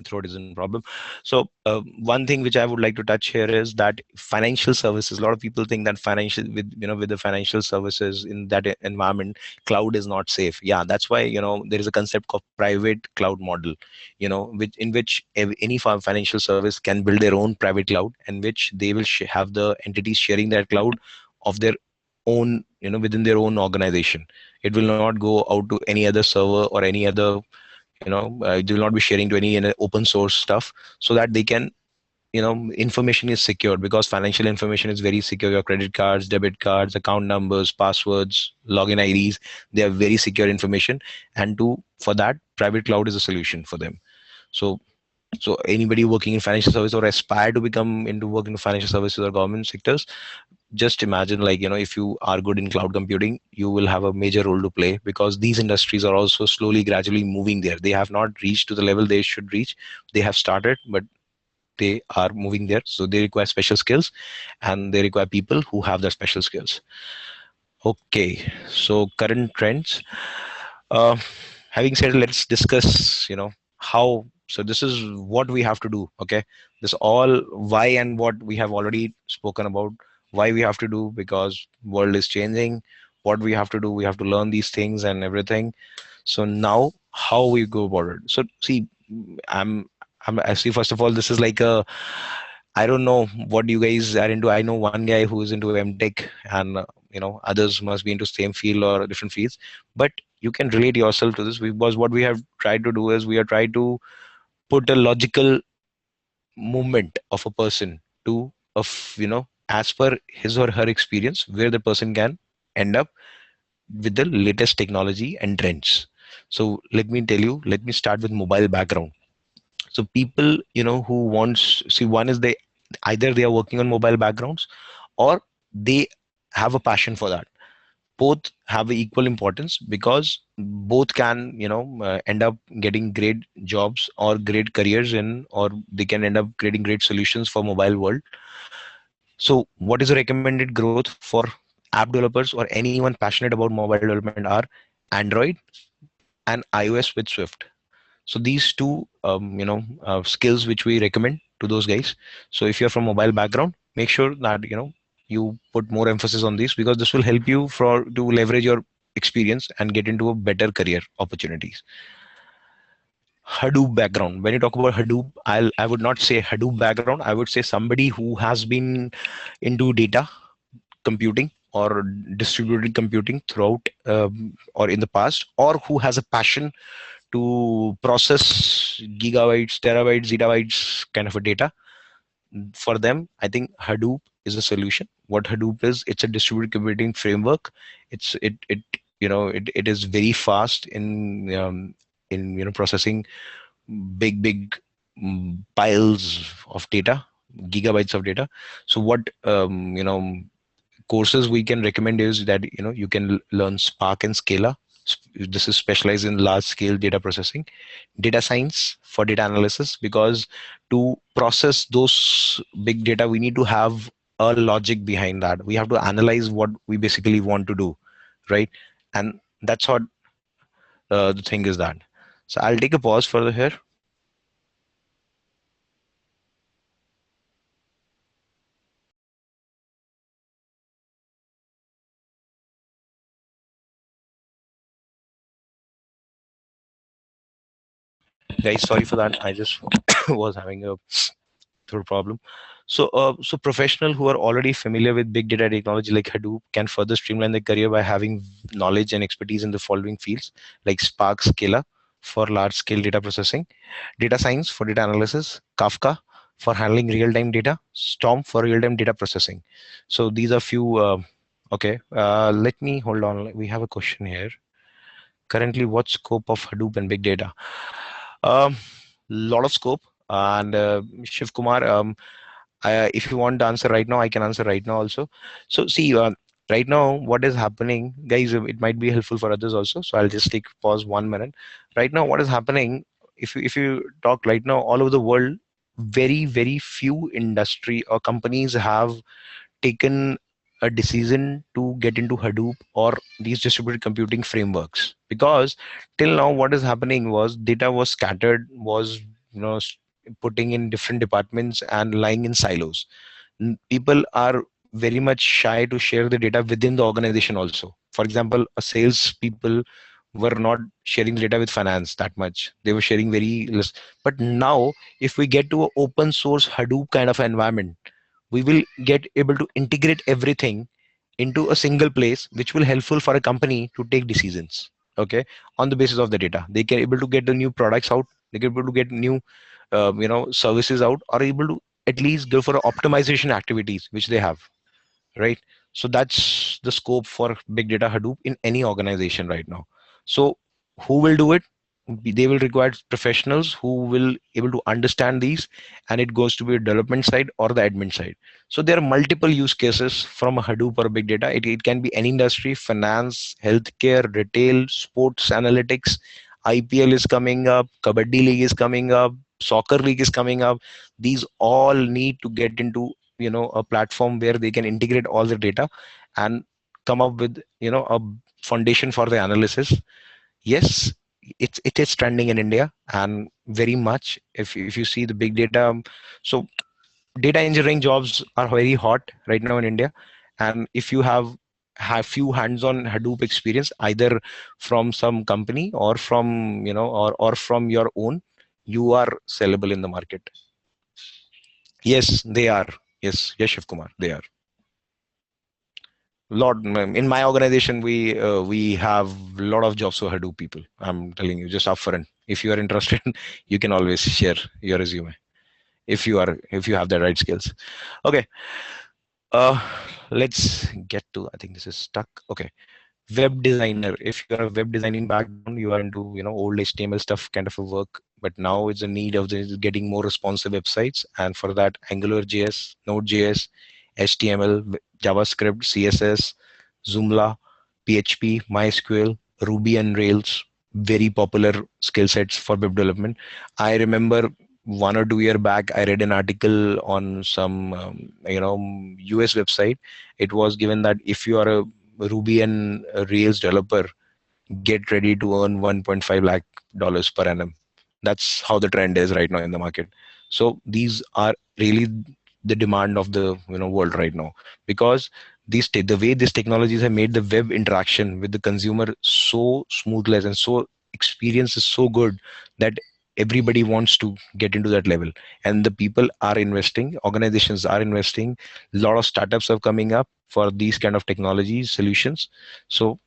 throat isn't a problem. So one thing which I would like to touch here is that financial services. A lot of people think that financial with with the financial services in that environment, cloud is not safe. Yeah, that's why there is a concept called private cloud model, which in which any financial service can build their own private cloud, and which they will have the entities sharing their cloud of their own, within their own organization. It will not go out to any other server or any other, they will not be sharing to any open source stuff, so that they can, information is secured, because financial information is very secure. Your credit cards, debit cards, account numbers, passwords, login IDs, they are very secure information. And for that, private cloud is a solution for them. So so anybody working in financial service or aspire to become into work in financial services or government sectors, just imagine, like, if you are good in cloud computing, you will have a major role to play, because these industries are also slowly, gradually moving there. They have not reached to the level they should reach. They have started, but they are moving there. So they require special skills, and they require people who have the special skills. Okay, so current trends. uh, Having said, let's discuss, how. So this is what we have to do. Okay, this all why and what we have already spoken about. Why we have to do, because world is changing. What we have to do, we have to learn these things and everything. So now, how we go about it. So see, I see. First of all, this is like a, I don't know what you guys are into. I know one guy who is into MTech, and others must be into same field or different fields. But you can relate yourself to this, because what we have tried to do is we are trying to put a logical movement of a person to of as per his or her experience, where the person can end up with the latest technology and trends. So let me tell you. Let me start with mobile background. So people, who wants, see, one is they either they are working on mobile backgrounds, or they have a passion for that. Both have equal importance, because both can end up getting great jobs or great careers in, or they can end up creating great solutions for mobile world. So what is the recommended growth for app developers or anyone passionate about mobile development are Android and iOS with Swift. So these two skills which we recommend to those guys. So if you're from mobile background, make sure that you put more emphasis on this, because this will help you for to leverage your experience and get into a better career opportunities. Hadoop background. When you talk about Hadoop, I would not say Hadoop background. I would say somebody who has been into data computing or distributed computing throughout, or in the past, or who has a passion to process gigabytes, terabytes, zettabytes kind of a data. For them, I think Hadoop is a solution. What Hadoop is, it's a distributed computing framework. It is very fast in processing big piles of data, gigabytes of data. So what courses we can recommend is that you can learn Spark and Scala. This is specialized in large scale data processing. Data science for data analysis, because to process those big data, we need to have a logic behind that. We have to analyze what we basically want to do, right? And that's what the thing is that. So I'll take a pause further here. Guys, sorry for that. I just was having a through problem. So professional who are already familiar with big data technology like Hadoop can further streamline their career by having knowledge and expertise in the following fields, like Spark Scala for large scale data processing, data science for data analysis, Kafka for handling real time data, Storm for real time data processing. So these are few. Okay, let me hold on. We have a question here. Currently, what scope of Hadoop and big data? Um, lot of scope. And Shiv Kumar, if you want to answer right now, I can answer right now also. So see, right now, what is happening, guys? It might be helpful for others also. So I'll just take pause 1 minute. Right now, what is happening? If you talk right now, all over the world, very few industry or companies have taken a decision to get into Hadoop or these distributed computing frameworks, because till now what is happening was data was scattered, was putting in different departments and lying in silos. People are very much shy to share the data within the organization also. For example, a sales people were not sharing the data with finance that much. They were sharing very less. But now if we get to an open source Hadoop kind of environment, we will get able to integrate everything into a single place, which will helpful for a company to take decisions, okay, on the basis of the data. They can able to get the new products out, they can able to get new services out, or able to at least go for optimization activities which they have, right? So that's the scope for big data Hadoop in any organization right now. So who will do it? They will require professionals who will able to understand these, and it goes to be a development side or the admin side. So there are multiple use cases from a Hadoop or big data. It can be any industry: finance, healthcare, retail, sports analytics. IPL is coming up, Kabaddi League is coming up, soccer league is coming up. These all need to get into a platform where they can integrate all the data and come up with a foundation for the analysis. Yes, it is trending in India, and very much if you see the big data. So data engineering jobs are very hot right now in India, and if you have few hands-on Hadoop experience, either from some company or from or from your own, you are sellable in the market. Yes, they are. Yes, Shiv Kumar, they are. Lot in my organization, we have a lot of jobs for Hadoop people. I'm telling you, just upfront. If you are interested, you can always share your resume if you have the right skills. Okay, uh, let's get to. I think this is stuck. Okay, web designer. If you're a web designing background, you are into old HTML stuff kind of a work. But now it's a need of getting more responsive websites, and for that, Angular JS, Node.js, HTML, JavaScript, CSS, Joomla, PHP, MySQL, Ruby and Rails, very popular skill sets for web development. I remember 1 or 2 year back, I read an article on some US website. It was given that if you are a Ruby and Rails developer, get ready to earn 1.5 lakh dollars per annum. That's how the trend is right now in the market. So these are really the demand of the world right now, because the way these technologies have made the web interaction with the consumer so smoothless and so experience is so good that everybody wants to get into that level, and the people are investing, organizations are investing, a lot of startups are coming up for these kind of technology solutions. So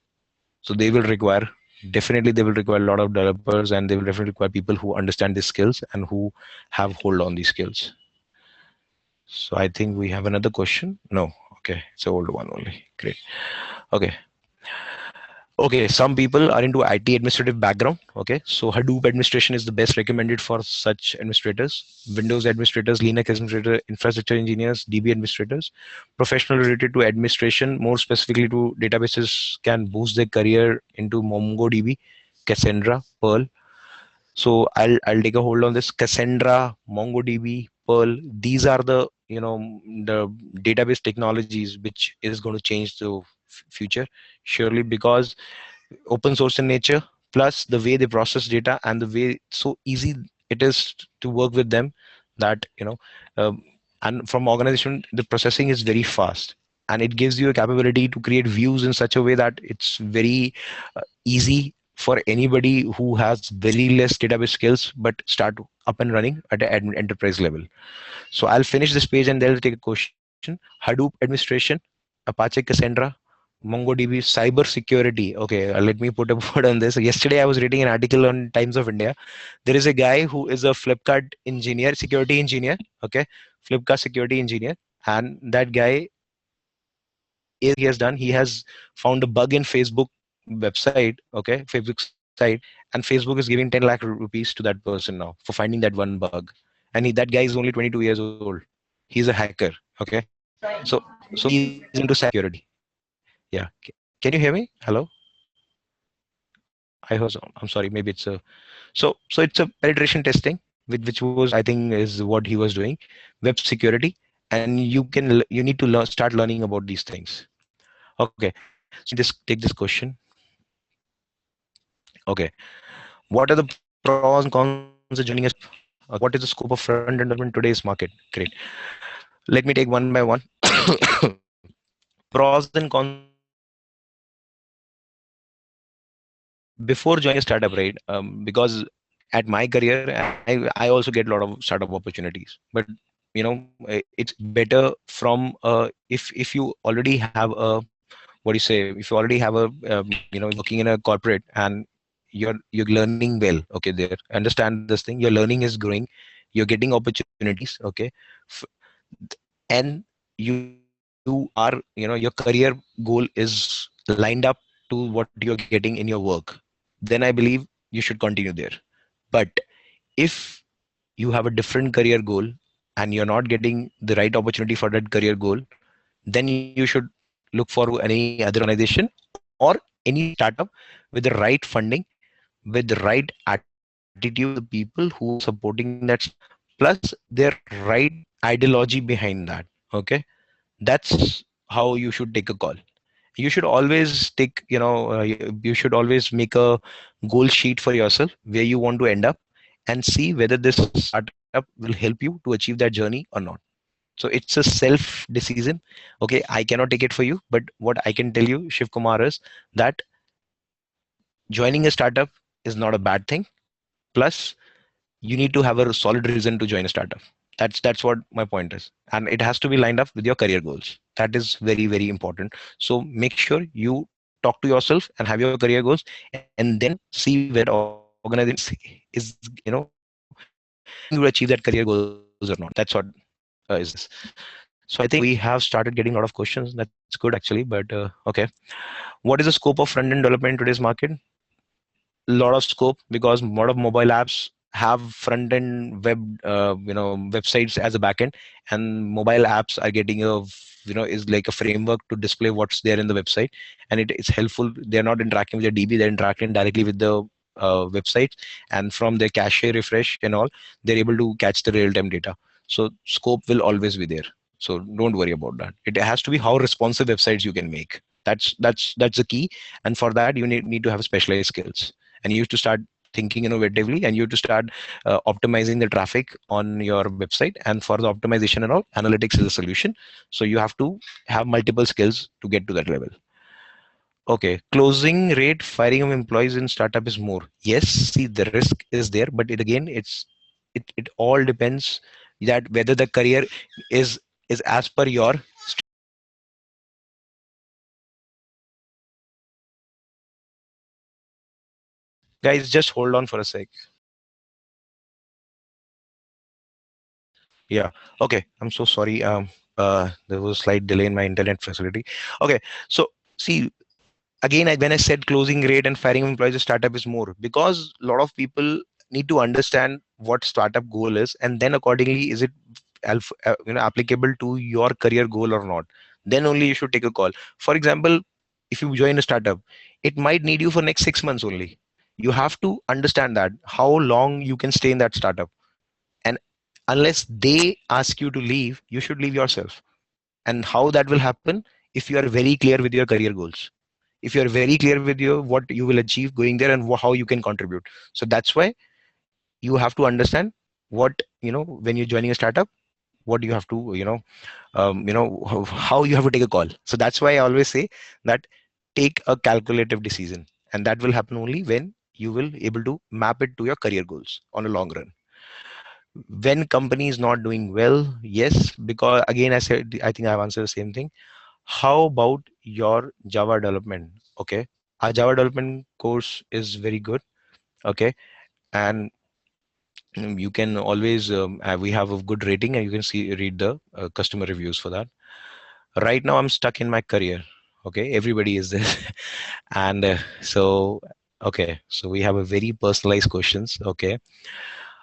they will require, definitely they will require a lot of developers, and they will definitely require people who understand these skills and who have hold on these skills. So I think we have another question. No, okay, it's an old one only. Great. Okay. Okay, some people are into IT administrative background. Okay, so Hadoop administration is the best recommended for such administrators. Windows administrators, Linux administrators, infrastructure engineers, DB administrators, professional related to administration, more specifically to databases, can boost their career into MongoDB, Cassandra, Perl. So I'll take a hold on this. Cassandra, MongoDB, Perl. These are the the database technologies which is going to change the future surely, because open source in nature, plus the way they process data and the way so easy it is to work with them, that um, and from organization the processing is very fast, and it gives you a capability to create views in such a way that it's very easy for anybody who has very less database skills but start up and running at an enterprise level. So I'll finish this page and they'll take a question. Hadoop administration, Apache Cassandra, MongoDB, cyber security. Okay, let me put a word on this. Yesterday, I was reading an article on Times of India. There is a guy who is a Flipkart engineer, security engineer. Okay, Flipkart security engineer, and that guy is he has done. He has found a bug in Facebook website. Okay, Facebook site, and Facebook is giving 10 lakh rupees to that person now for finding that one bug. And that guy is only 22 years old. He's a hacker. Okay, so he's into cybersecurity. Yeah. Can you hear me? Hello? I was, I'm sorry, maybe it's a, so it's a penetration testing, which was, I think, is what he was doing, web security, and you need to start learning about these things. Okay, so let me just take this question. Okay, what are the pros and cons of joining a startup? Okay, what is the scope of front-end development in today's market? Great. Let me take one by one. Pros and cons of joining a startup. Before joining a startup, right? Because at my career, I also get a lot of startup opportunities, but it's better from if you already have a, what do you say, if you already have a you're working in a corporate and you're learning well, okay, there, understand this thing, your learning is growing, you're getting opportunities, okay, F- and you are, your career goal is lined up to what you're getting in your work, then I believe you should continue there. But if you have a different career goal and you're not getting the right opportunity for that career goal, then you should look for any other organization or any startup with the right funding, with the right attitude of the people who are supporting that startup, plus their right ideology behind that. Okay, that's how you should take a call. You should always take, you should always make a goal sheet for yourself where you want to end up, and see whether this startup will help you to achieve that journey or not. So it's a self decision. Okay, I cannot take it for you, but what I can tell you, Shiv Kumar, is that joining a startup is not a bad thing. Plus, you need to have a solid reason to join a startup. That's what my point is, and it has to be lined up with your career goals. That is very, very important. So make sure you talk to yourself and have your career goals, and then see whether that organization is helping you to achieve that career goals or not. That's what is this. So I think we have started getting a lot of questions. That's good actually. But okay, what is the scope of front end development in today's market? Lot of scope, because a lot of mobile apps have front end websites as a backend, and mobile apps are getting a, is like a framework to display what's there in the website, and it's helpful. They're not interacting with the DB, they're interacting directly with the websites, and from their cache refresh and all, they're able to catch the real time data. So scope will always be there, so don't worry about that. It has to be how responsive websites you can make. That's the key. And for that you need to have specialized skills, and you have to start thinking innovatively, and you have to start optimizing the traffic on your website. And for the optimization and all, analytics is a solution. So you have to have multiple skills to get to that level. Okay, closing rate firing of employees in startup is more. Yes, see, the risk is there, but it again, it all depends that whether the career is as per your. Guys, just hold on for a sec. Yeah. Okay. I'm so sorry. There was a slight delay in my internet facility. Okay. So see, again, when I said closing rate and firing employees of startup is more, because a lot of people need to understand what startup goal is, and then accordingly, is it applicable to your career goal or not. Then only you should take a call. For example, if you join a startup, it might need you for next 6 months only. You have to understand that how long you can stay in that startup, and unless they ask you to leave, you should leave yourself. And how that will happen? If you are very clear with your career goals, if you are very clear with your what you will achieve going there, and how you can contribute. So that's why you have to understand what, when you're joining a startup, what you have to, how you have to take a call. So that's why I always say that take a calculative decision, and that will happen only when you will able to map it to your career goals on a long run. When company is not doing well, yes, because again, I said, I think I've answered the same thing. How about your Java development? Okay, our Java development course is very good. Okay, and you can always we have a good rating, and you can read the customer reviews for that. Right now, I'm stuck in my career. Okay, everybody is there, and okay, so we have a very personalized questions. Okay,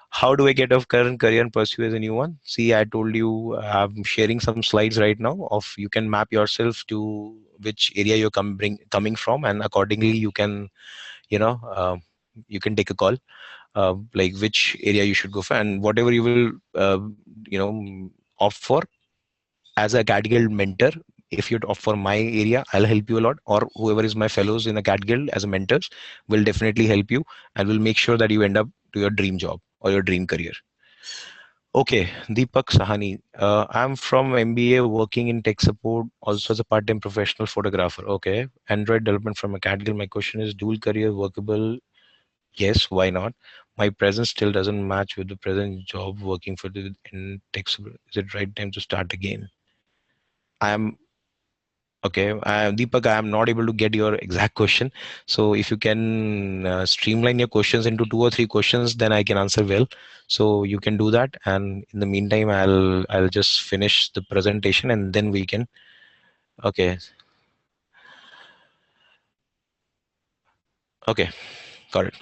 how do I get off current career and pursue as a new one? See, I told you I'm sharing some slides right now of you can map yourself to which area you're coming from, and accordingly you can, you know, you can take a call, like which area you should go for, and whatever you will, opt for as a Acadgild mentor. If you'd opt for my area, I'll help you a lot, or whoever is my fellows in Acadgild as a mentors will definitely help you, and will make sure that you end up to your dream job or your dream career. Okay, Deepak Sahani. I'm from MBA working in tech support, also as a part-time professional photographer. Okay, Android development from Acadgild. My question is, dual career workable? Yes, why not? My present still doesn't match with the present job working for the in tech support. Is it right time to start again? I'm okay. Deepak, I am not able to get your exact question. So if you can streamline your questions into 2 or 3 questions, then I can answer well. So you can do that. And in the meantime, I'll just finish the presentation, and then we can. Okay. Okay. Got it.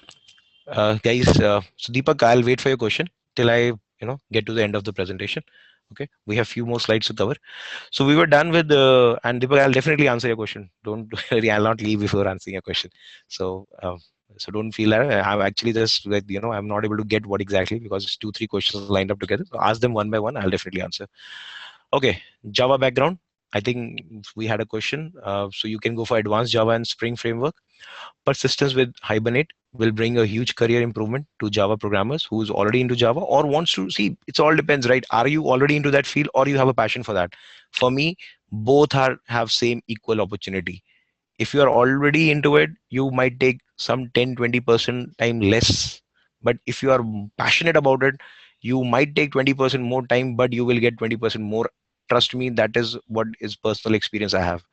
Guys, so Deepak, I'll wait for your question till I, get to the end of the presentation. Okay. We have few more slides to cover. So we were done with the, and Deepak, I'll definitely answer your question. Don't worry, I'll not leave before answering your question. So, so don't feel that I'm actually just like, I'm not able to get what exactly, because it's 2, 3 questions lined up together. So ask them one by one. I'll definitely answer. Okay, Java background. I think we had a question. So you can go for advanced Java and Spring framework. Persistence with Hibernate will bring a huge career improvement to Java programmers who's already into Java or wants to see. It's all depends, right? Are you already into that field, or you have a passion for that? For me, both have same equal opportunity. If you are already into it, you might take some 10-20% time less. But if you are passionate about it, you might take 20% more time, but you will get 20% more. Trust me, that is what is personal experience I have.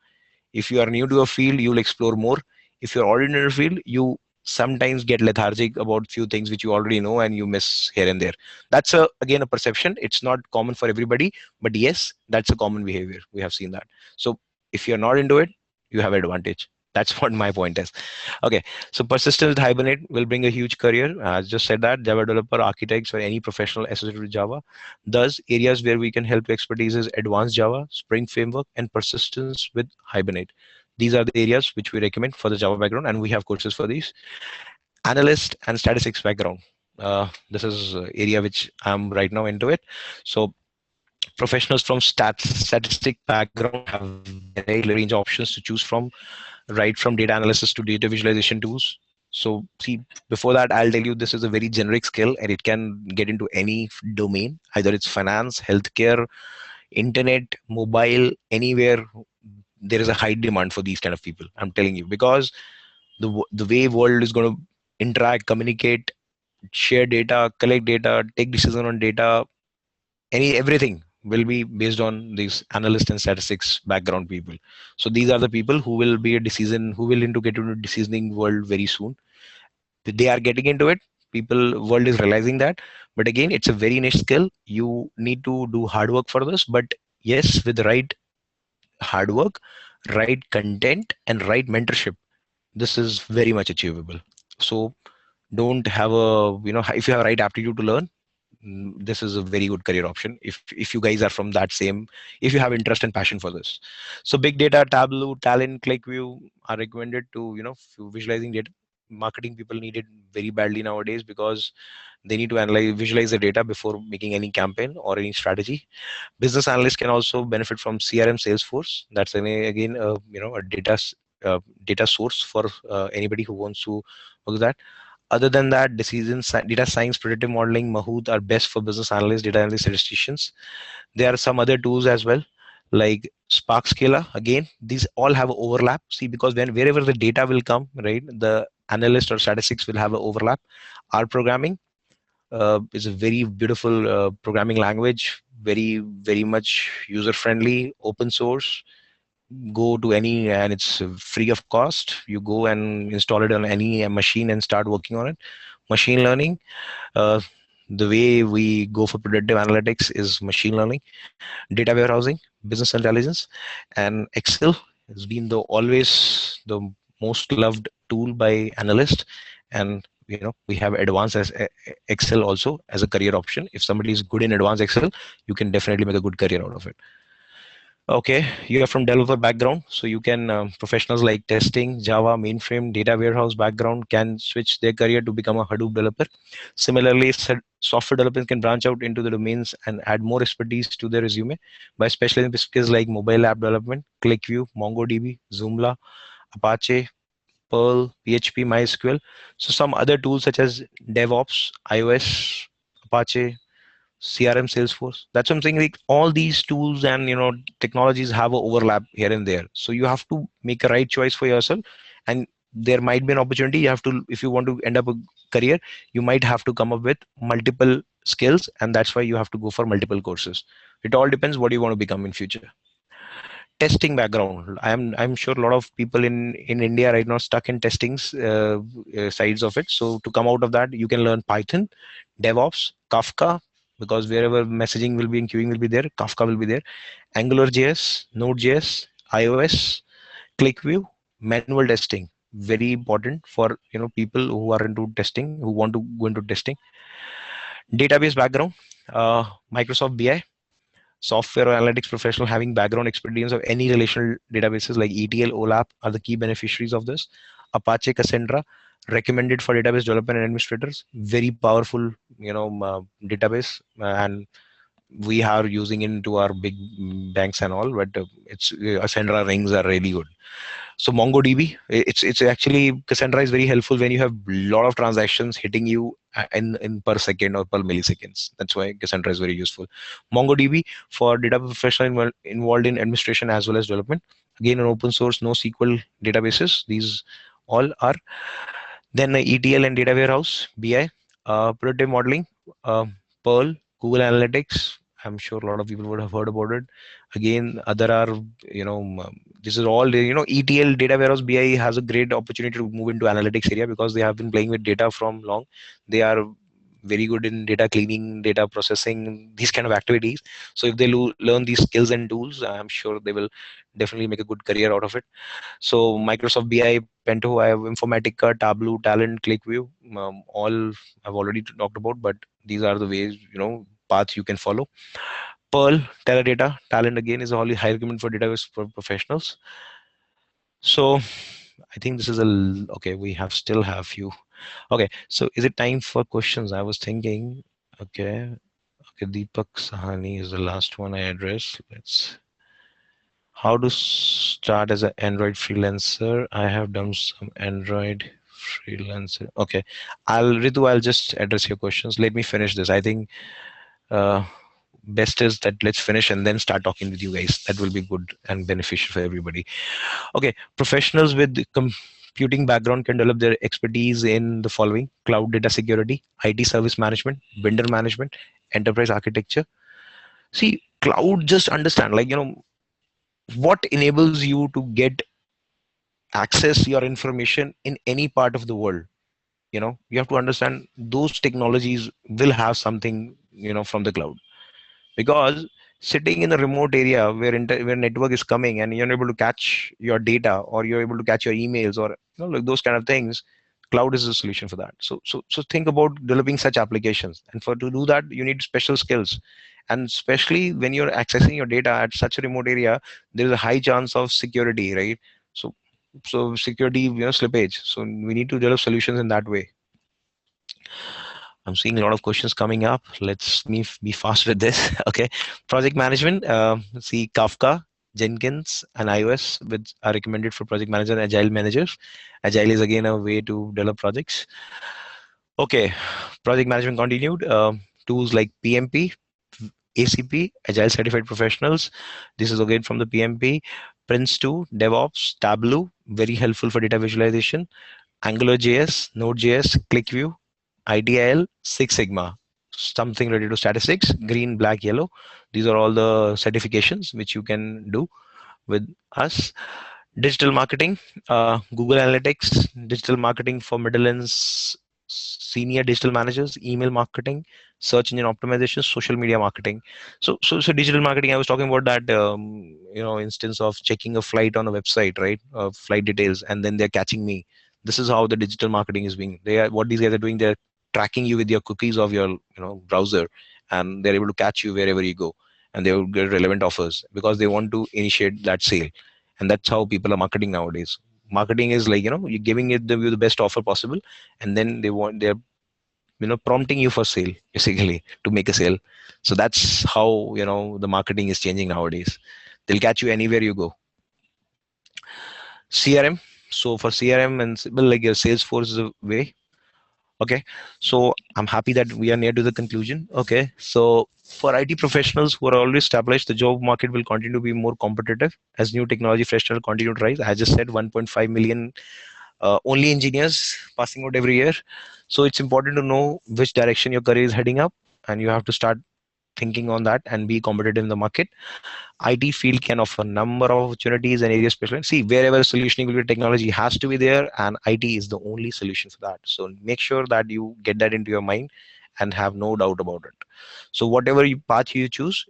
If you are new to a field, you'll explore more. If you're already in a field, you sometimes get lethargic about few things which you already know, and you miss here and there. That's again a perception. It's not common for everybody, but yes, that's a common behavior. We have seen that. So if you're not into it, you have advantage. That's what my point is. Okay, so persistence with Hibernate will bring a huge career. I just said that Java developer, architects, or any professional associated with Java. Thus, areas where we can help expertise is advanced Java, Spring framework, and persistence with Hibernate. These are the areas which we recommend for the Java background, and we have courses for these. Analyst and statistics background. This is area which I'm right now into it. So professionals from statistic background have very range of options to choose from, right from data analysis to data visualization tools. So see, before that, I'll tell you this is a very generic skill, and it can get into any domain. Either it's finance, healthcare, internet, mobile, anywhere. There is a high demand for these kind of people. I'm telling you, because the way world is going to interact, communicate, share data, collect data, take decision on data, everything will be based on these analyst and statistics background people. So these are the people who will be who will into get into decisioning world very soon. They are getting into it. World is realizing that. But again, it's a very niche skill. You need to do hard work for this. But yes, with the right hard work, right content, and right mentorship, this is very much achievable. So don't have a, if you have right aptitude to learn, this is a very good career option if you guys are from that same, if you have interest and passion for this. So big data, Tableau, Talent, ClickView are recommended to, visualizing data. Marketing people need it very badly nowadays because they need to analyze, visualize the data before making any campaign or any strategy. Business analysts can also benefit from CRM, Salesforce. That's again a data source for anybody who wants to work with that. Other than that, data science, predictive modeling, Mahout are best for business analysts, data analysts, statisticians. There are some other tools as well, like Spark Scalar. Again, these all have overlap. See, because wherever the data will come, right, the analyst or statistics will have an overlap. R programming is a very beautiful programming language, very much user friendly, open source. Go to any, and it's free of cost. You go and install it on any machine and start working on it. Machine learning, uh, the way we go for predictive analytics is machine learning. Data warehousing, business intelligence, and Excel has been the always the most loved tool by analysts. And we have advanced as Excel also as a career option. If somebody is good in advanced Excel, you can definitely make a good career out of it. Okay, you are from developer background, so you can professionals like testing, Java, mainframe, data warehouse background can switch their career to become a Hadoop developer. Similarly, software developers can branch out into the domains and add more expertise to their resume by specializing in skills like mobile app development, ClickView, MongoDB, Joomla, Apache, Perl, PHP, MySQL. So some other tools such as DevOps, iOS, Apache, CRM, Salesforce. That's what I'm saying. Like all these tools and technologies have an overlap here and there. So you have to make a right choice for yourself, and there might be an opportunity. You have to, if you want to end up a career, you might have to come up with multiple skills, and that's why you have to go for multiple courses. It all depends what you want to become in future. Testing background, I'm sure a lot of people in India right now stuck in testings sides of it. So to come out of that, you can learn Python, DevOps, Kafka, because wherever messaging will be and queuing will be there, Kafka will be there. Angular JS, Node.js, iOS, ClickView, manual testing, very important for people who are into testing, who want to go into testing. Database background, Microsoft BI, software or analytics professional having background experience of any relational databases like ETL, OLAP are the key beneficiaries of this. Apache Cassandra, recommended for database development and administrators. Very powerful, database, and we are using it into our big banks and all. But it's Cassandra rings are really good. So MongoDB, it's actually, Cassandra is very helpful when you have a lot of transactions hitting you in per second or per milliseconds. That's why Cassandra is very useful. MongoDB for data professional involved in administration as well as development. Again, an open source, no SQL databases. These all are. Then ETL and data warehouse, BI, predictive modeling, Perl, Google Analytics. I'm sure a lot of people would have heard about it. Again, other are, this is all, ETL, data warehouse, BI has a great opportunity to move into analytics area because they have been playing with data from long. They are very good in data cleaning, data processing, these kind of activities. So if they learn these skills and tools, I'm sure they will definitely make a good career out of it. So Microsoft BI, Pento, I have Informatica, Tableau, Talent, ClickView, all I've already talked about, but these are the ways, paths you can follow. Perl, Teradata, Talent again is a high recommend for database professionals. So I think this is okay. We still have few. Okay, so is it time for questions? I was thinking. Okay, Deepak Sahani is the last one I address. How to start as an Android freelancer? I have done some Android freelancer. Okay, I'll just address your questions. Let me finish this. I think uh, best is that let's finish and then start talking with you guys. That will be good and beneficial for everybody. Okay, professionals with computing background can develop their expertise in the following: cloud data security, IT service management, vendor management, enterprise architecture. See, cloud, just understand, like, what enables you to get access your information in any part of the world. You have to understand those technologies will have something, from the cloud. Because sitting in a remote area where network is coming and you're able to catch your data, or you're able to catch your emails, or like those kind of things. Cloud is the solution for that. So think about developing such applications, and for to do that you need special skills. And especially when you're accessing your data at such a remote area, there is a high chance of security, right? So security, slippage. So we need to develop solutions in that way. I'm seeing a lot of questions coming up. Let's me be fast with this. Okay, project management. See Kafka, Jenkins, and iOS, which are recommended for project manager and agile managers. Agile is again a way to develop projects. Okay, project management continued. Tools like PMP, ACP, Agile Certified Professionals. This is again from the PMP. Prince2, DevOps, Tableau, very helpful for data visualization. AngularJS, Node.js, ClickView, IDIL, Six Sigma, something related to statistics, green, black, yellow. These are all the certifications which you can do with us. Digital marketing, Google Analytics, digital marketing for middle and senior digital managers, email marketing, search engine optimization, social media marketing. So digital marketing, I was talking about that, instance of checking a flight on a website, right? Flight details, and then they're catching me. This is how the digital marketing is being. What these guys are doing. They're tracking you with your cookies of your, browser, and they're able to catch you wherever you go, and they will get relevant offers because they want to initiate that sale. And that's how people are marketing nowadays. Marketing is like, you're giving it the best offer possible, and then they're prompting you for sale, basically, to make a sale. So that's how, the marketing is changing nowadays. They'll catch you anywhere you go. CRM. So for CRM and like your Salesforce is a way. Okay, so I'm happy that we are near to the conclusion. Okay, so for IT professionals who are already established, the job market will continue to be more competitive as new technology freshness continue to rise. I just said 1.5 million only engineers passing out every year. So it's important to know which direction your career is heading up, and you have to start thinking on that and be competitive in the market. IT field can offer a number of opportunities and areas specialized. See, wherever solutioning will be technology has to be there, and IT is the only solution for that. So make sure that you get that into your mind and have no doubt about it. So whatever path you choose,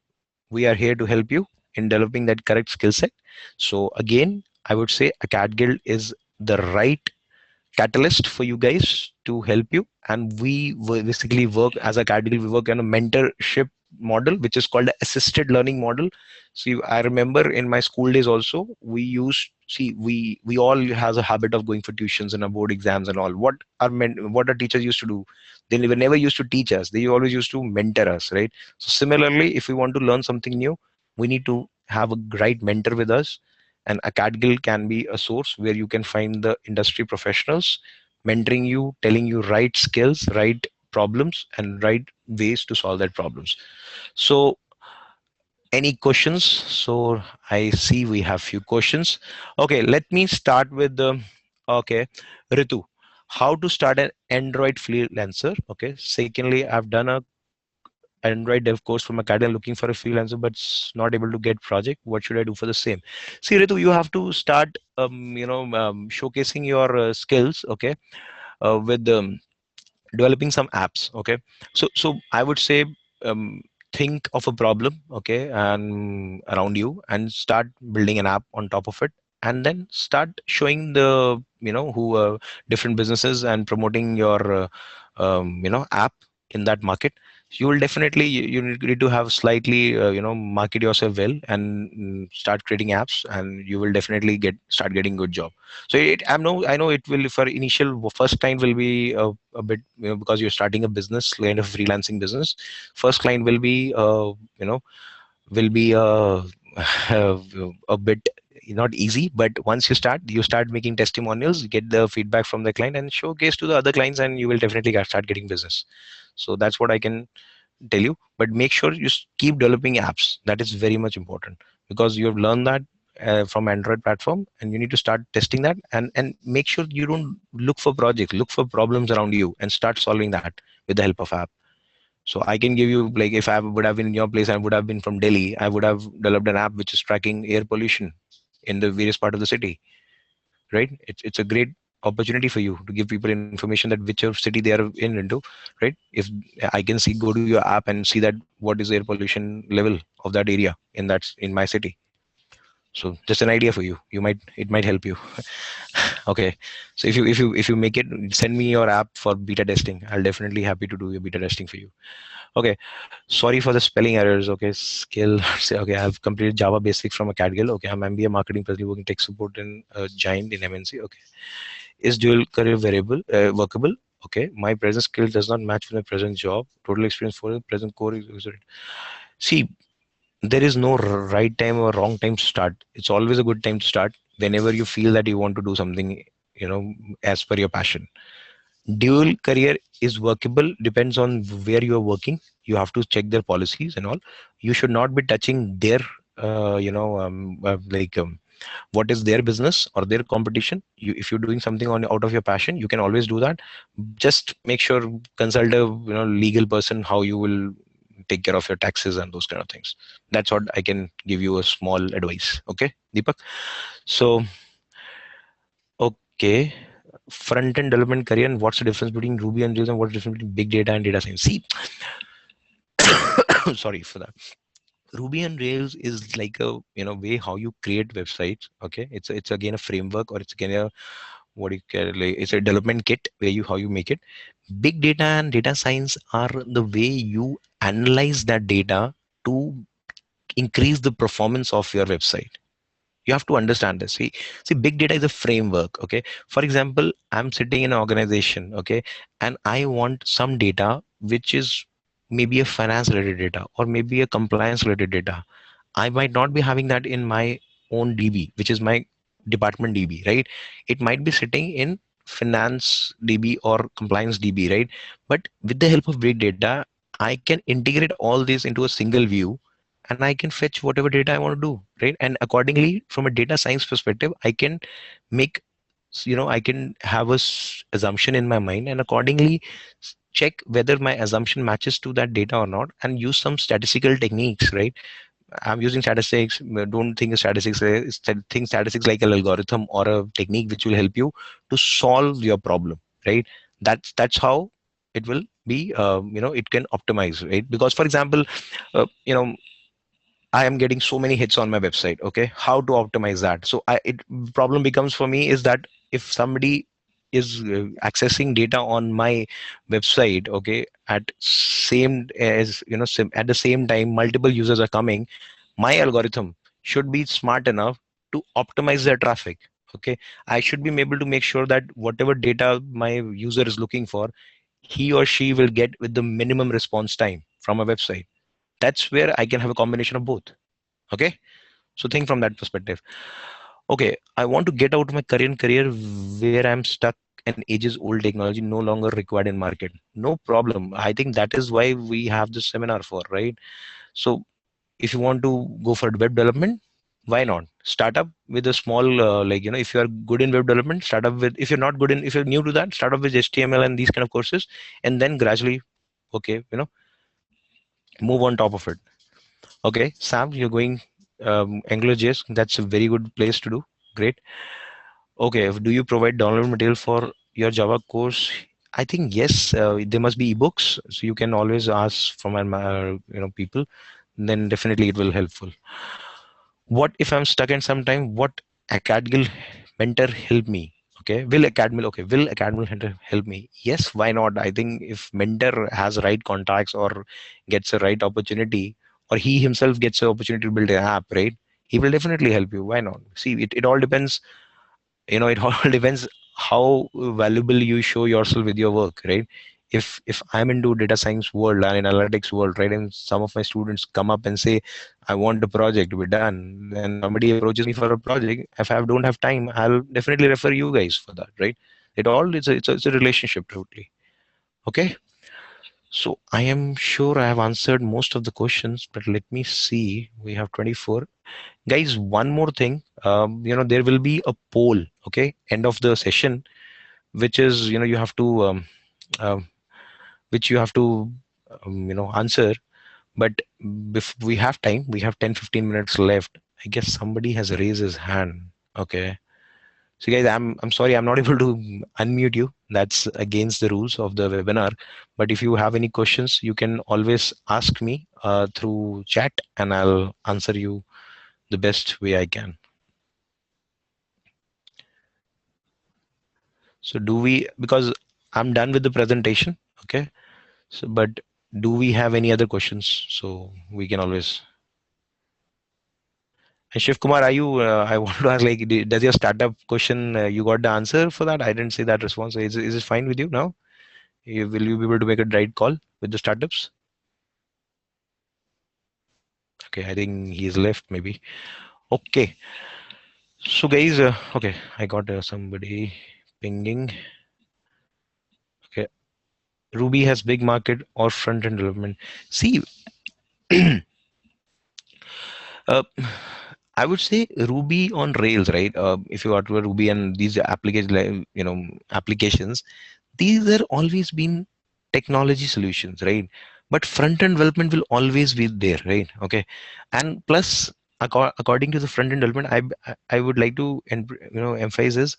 we are here to help you in developing that correct skill set. So again, I would say Acadgild is the right catalyst for you guys to help you, and we basically work as a category. We work on a mentorship model which is called the assisted learning model. See, I remember in my school days also, we used, see, we all has a habit of going for tuitions and board exams and all. What our teachers used to do, they never used to teach us, they always used to mentor us, right? So similarly, if we want to learn something new, we need to have a right mentor with us. And Acadgild can be a source where you can find the industry professionals mentoring you, telling you right skills, right problems, and right ways to solve that problems. So any questions? So I see we have few questions. Okay, let me start with the, okay, Ritu, how to start an Android freelancer? Okay, secondly, I've done a Android dev course from Academy, looking for a freelancer but not able to get project. What should I do for the same? See, Ritu, you have to start, showcasing your skills. Okay, with developing some apps. Okay, so I would say, um, think of a problem, okay, and around you, and start building an app on top of it, and then start showing the, who different businesses and promoting your app in that market. You will definitely, you need to have slightly, market yourself well, and start creating apps, and you will definitely start getting good job. So I know it will, for initial first client will be a bit, because you're starting a business, kind of freelancing business. First client will be, will be a bit not easy, but once you start making testimonials, get the feedback from the client, and showcase to the other clients, and you will definitely start getting business. So that's what I can tell you. But make sure you keep developing apps. That is very much important, because you have learned that from Android platform, and you need to start testing that, and make sure you don't look for projects, look for problems around you, and start solving that with the help of app. So I can give you, like, if I would have been in your place, I would have been from Delhi, I would have developed an app which is tracking air pollution in the various part of the city, right? It's a great opportunity for you to give people information that whichever city they are in into, right? If I can see, go to your app and see that what is air pollution level of that area in my city. So just an idea for you. It might help you. Okay. So if you make it, send me your app for beta testing. I'll definitely happy to do your beta testing for you. Okay. Sorry for the spelling errors. Okay. Skill. Okay. I've completed Java Basics from Acadgild. Okay. I'm MBA marketing, presently working tech support in Giant in MNC. Okay. Is dual career variable workable? Okay. My present skill does not match with my present job. Total experience for the present core user. See, there is no right time or wrong time to start. It's always a good time to start whenever you feel that you want to do something, as per your passion. Dual career is workable, depends on where you are working. You have to check their policies and all. You should not be touching their what is their business or their competition. If you're doing something on out of your passion, you can always do that. Just make sure, consult a legal person how you will take care of your taxes and those kind of things. That's what I can give you a small advice. Okay, Deepak. So okay, front end development career, and what's the difference between Ruby and Rails, and what's the difference between big data and data science? See, sorry for that. Ruby and Rails is like a way how you create websites. Okay, it's again a framework, or it's again a what you call, like, it's a development kit where you how you make it. Big data and data science are the way you analyze that data to increase the performance of your website. You have to understand this. See, big data is a framework. Okay, for example, I'm sitting in an organization, okay, and I want some data which is maybe a finance related data or maybe a compliance related data. I might not be having that in my own DB, which is my department DB, right? It might be sitting in finance DB or compliance DB, right? But with the help of big data, I can integrate all this into a single view, and I can fetch whatever data I want to do, right? And accordingly, from a data science perspective, I can make, I can have a assumption in my mind, and accordingly check whether my assumption matches to that data or not, and use some statistical techniques, right? I'm using statistics. Don't think of statistics. Think statistics like an algorithm or a technique which will help you to solve your problem, right? That's how it will be. It can optimize, right? Because, for example, I am getting so many hits on my website. Okay, how to optimize that? So it problem becomes for me is that if somebody is accessing data on my website, okay, at same as at the same time multiple users are coming, my algorithm should be smart enough to optimize their traffic. Okay, I should be able to make sure that whatever data my user is looking for, he or she will get with the minimum response time from a website. That's where I can have a combination of both. Okay, so think from that perspective. Okay, I want to get out of my current career where I'm stuck and ages old technology no longer required in market. No problem. I think that is why we have this seminar for, right? So if you want to go for web development, why not start up with a small if you are good in web development, start up with, if you're not good in, if you're new to that, start up with HTML and these kind of courses, and then gradually, okay, move on top of it. Okay, Sam, you're going AngularJS. That's a very good place to do. Great. Okay, do you provide download material for your Java course? I think yes. There must be ebooks, so you can always ask from people. Then definitely it will helpful. What if I'm stuck in some time? What Acadgild mentor help me? Okay, will Acadgild mentor help me? Yes, why not? I think if mentor has right contacts or gets a right opportunity, or he himself gets an opportunity to build an app, right? He will definitely help you. Why not? See, it all depends. It all depends how valuable you show yourself with your work, right? If I'm into data science world and in analytics world, right, and some of my students come up and say, I want a project to be done, and somebody approaches me for a project, if I don't have time, I'll definitely refer you guys for that, right? It's a relationship totally. Okay, so I am sure I have answered most of the questions, but let me see, we have 24 guys. One more thing, there will be a poll, okay, end of the session, which is you have to um, which you have to answer. But if we have time, we have 10-15 minutes left. I guess somebody has raised his hand. Okay, so guys, I'm sorry, I'm not able to unmute you. That's against the rules of the webinar. But if you have any questions, you can always ask me through chat, and I'll answer you the best way I can. So do we, because I'm done with the presentation. Okay. So, but do we have any other questions? So we can always. And Shiv Kumar, are you? I want to ask, like, does your startup question? You got the answer for that? I didn't see that response. Is it fine with you now? Will you be able to make a right call with the startups? Okay, I think he's left maybe. Okay, so guys, okay, I got somebody pinging. Okay, Ruby has big market or front end development. See, uh, I would say Ruby on Rails, right? If you are to a Ruby and these applications, applications, these are always been technology solutions, right? But front end development will always be there, right? Okay, and plus, according to the front end development, I would like to emphasize is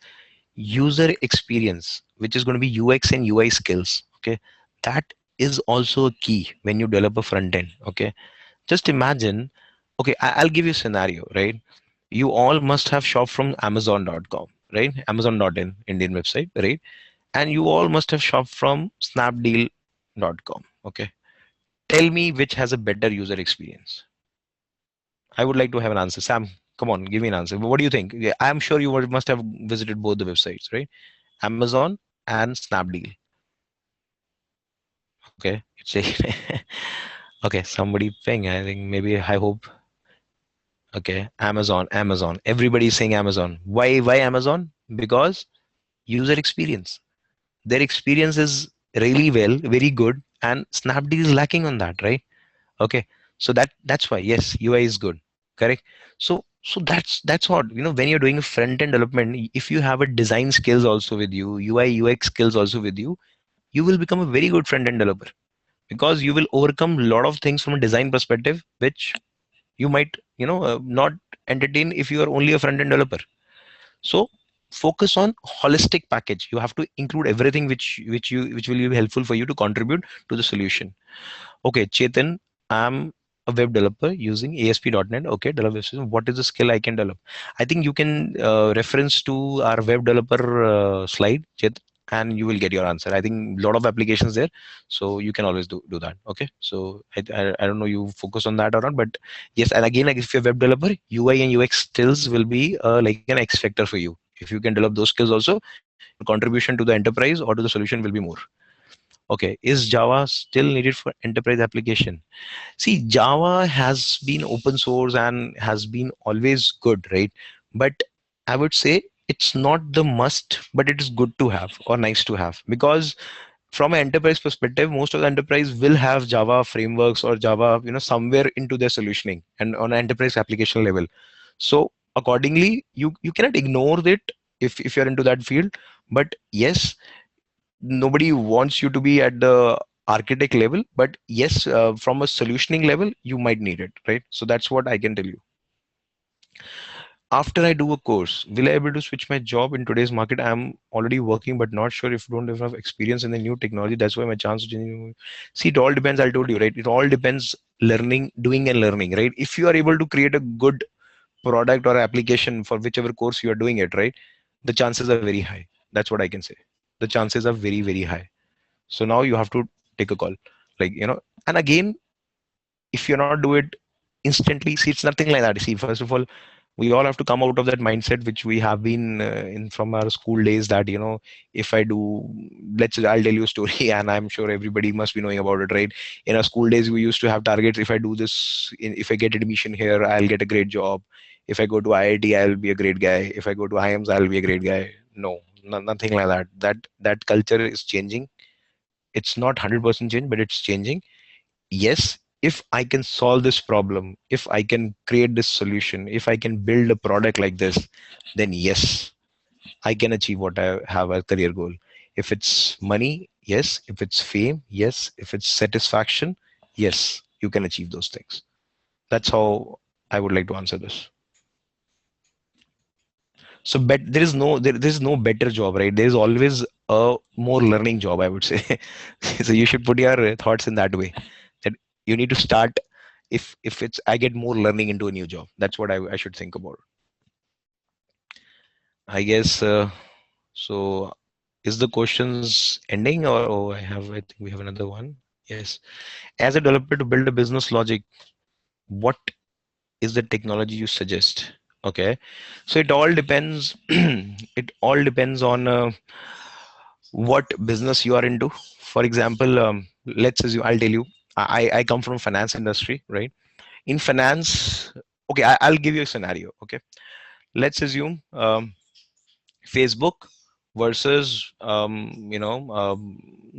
user experience, which is going to be UX and UI skills. Okay, that is also a key when you develop a front end. Okay, just imagine. Okay, I'll give you a scenario, right? You all must have shopped from Amazon.com, right? Amazon.in, Indian website, right? And you all must have shopped from Snapdeal.com. Okay, tell me which has a better user experience. I would like to have an answer. Sam, come on, give me an answer. What do you think? Yeah, I'm sure you must have visited both the websites, right? Amazon and Snapdeal. Okay, it's okay. Somebody ping. I think maybe I hope. Okay, Amazon. Everybody is saying Amazon. Why Amazon? Because user experience. Their experience is really well, very good, and Snapdeal is lacking on that, right? Okay, so that's why yes, UI is good, correct. So that's what, when you're doing a front end development, if you have a design skills also with you, UI UX skills also with you, you will become a very good front end developer, because you will overcome a lot of things from a design perspective, which you might not entertain if you are only a front end developer. So focus on holistic package. You have to include everything which will be helpful for you to contribute to the solution. Okay, Chetan, I'm a web developer using ASP.NET. Okay, develop web system. What is the skill I can develop? I think you can reference to our web developer slide, Chetan, and you will get your answer. I think a lot of applications there, so you can always do that. Okay, so I don't know you focus on that or not, but yes, and again, like if you're a web developer, UI and UX skills will be like an X factor for you. If you can develop those skills also, your contribution to the enterprise or to the solution will be more. Okay, is Java still needed for enterprise application? See, Java has been open source and has been always good, right? But I would say it's not the must, but it is good to have or nice to have, because from an enterprise perspective, most of the enterprise will have Java frameworks or Java, somewhere into their solutioning and on an enterprise application level. So accordingly, you cannot ignore it if you're into that field. But yes, nobody wants you to be at the architect level, but yes, from a solutioning level you might need it, right? So that's what I can tell you. After I do a course, will I able to switch my job in today's market? I'm already working but not sure if don't have enough experience in the new technology. That's why my chance of changing. See, it all depends. I told you, right? It all depends. Learning, doing and learning, right? If you are able to create a good product or application for whichever course you are doing it, right, the chances are very high. That's what I can say. The chances are very, very high. So now you have to take a call, like, and again, if you're not do it instantly, see, it's nothing like that. See, first of all, we all have to come out of that mindset which we have been in from our school days, that if I do, I'll tell you a story and I'm sure everybody must be knowing about it, right? In our school days, we used to have targets. If I do this, if I get admission here, I'll get a great job. If I go to IIT, I'll be a great guy. If I go to IIMs, I'll be a great guy. No, nothing like that. That culture is changing. It's not 100% change, but it's changing. Yes, if I can solve this problem, if I can create this solution, if I can build a product like this, then yes, I can achieve what I have a career goal. If it's money, yes. If it's fame, yes. If it's satisfaction, yes, you can achieve those things. That's how I would like to answer this. So, there is no better job, right? There is always a more learning job, I would say. So you should put your thoughts in that way, that you need to start. If it's I get more learning into a new job, that's what I should think about. I guess so. Is the questions ending, or oh, I think we have another one. Yes. As a developer to build a business logic, what is the technology you suggest? Okay. So it all depends. It all depends on what business you are into. For example, let's assume I'll tell you. I come from finance industry, right? In finance, okay, I'll give you a scenario. Okay, let's assume Facebook versus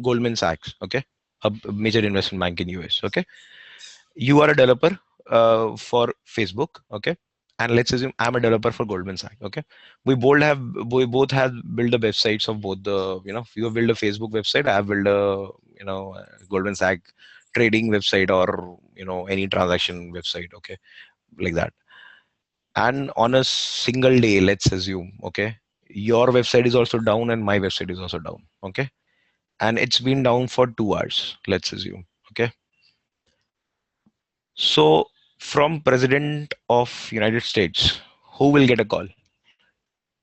Goldman Sachs. Okay, a major investment bank in US. Okay, you are a developer for Facebook. Okay, and let's assume I'm a developer for Goldman Sachs. Okay, we both have built the websites of both the, you have built a Facebook website, I have built a, Goldman Sachs trading website, or any transaction website. Okay, like that. And on a single day, let's assume, okay, your website is also down and my website is also down. Okay, and it's been down for 2 hours, let's assume. Okay, so from President of United States, who will get a call?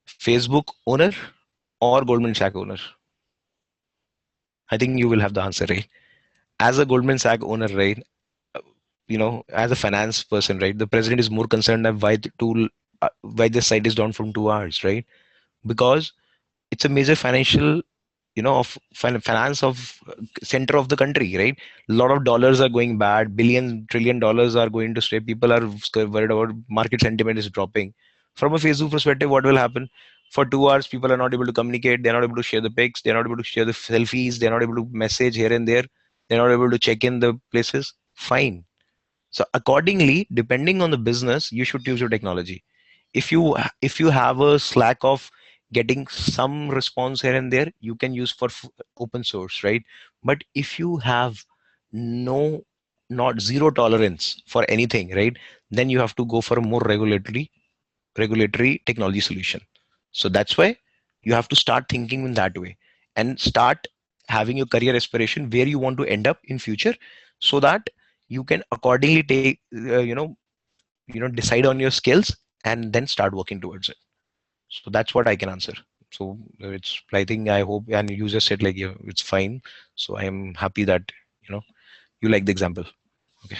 Facebook owner or Goldman Sachs owner? I think you will have the answer, right? As a Goldman Sachs owner, right, as a finance person, right, the president is more concerned of why the site is down from 2 hours, right? Because it's a major financial, of finance of center of the country, right? A lot of dollars are going bad, billion trillion dollars are going to stray. People are worried about market sentiment is dropping. From a Facebook perspective, what will happen? For 2 hours, people are not able to communicate, they're not able to share the pics, they're not able to share the selfies, they're not able to message here and there, they're not able to check in the places. Fine. So accordingly, depending on the business, you should use your technology. If you have a slack of getting some response here and there, you can use for open source, right? But if you have no not zero tolerance for anything, right, then you have to go for a more regulatory technology solution. So that's why you have to start thinking in that way and start having your career aspiration where you want to end up in future, so that you can accordingly take decide on your skills and then start working towards it. So that's what I can answer. So it's, I think, I hope, and you just said like, yeah, it's fine. So I am happy that you know you like the example. Okay.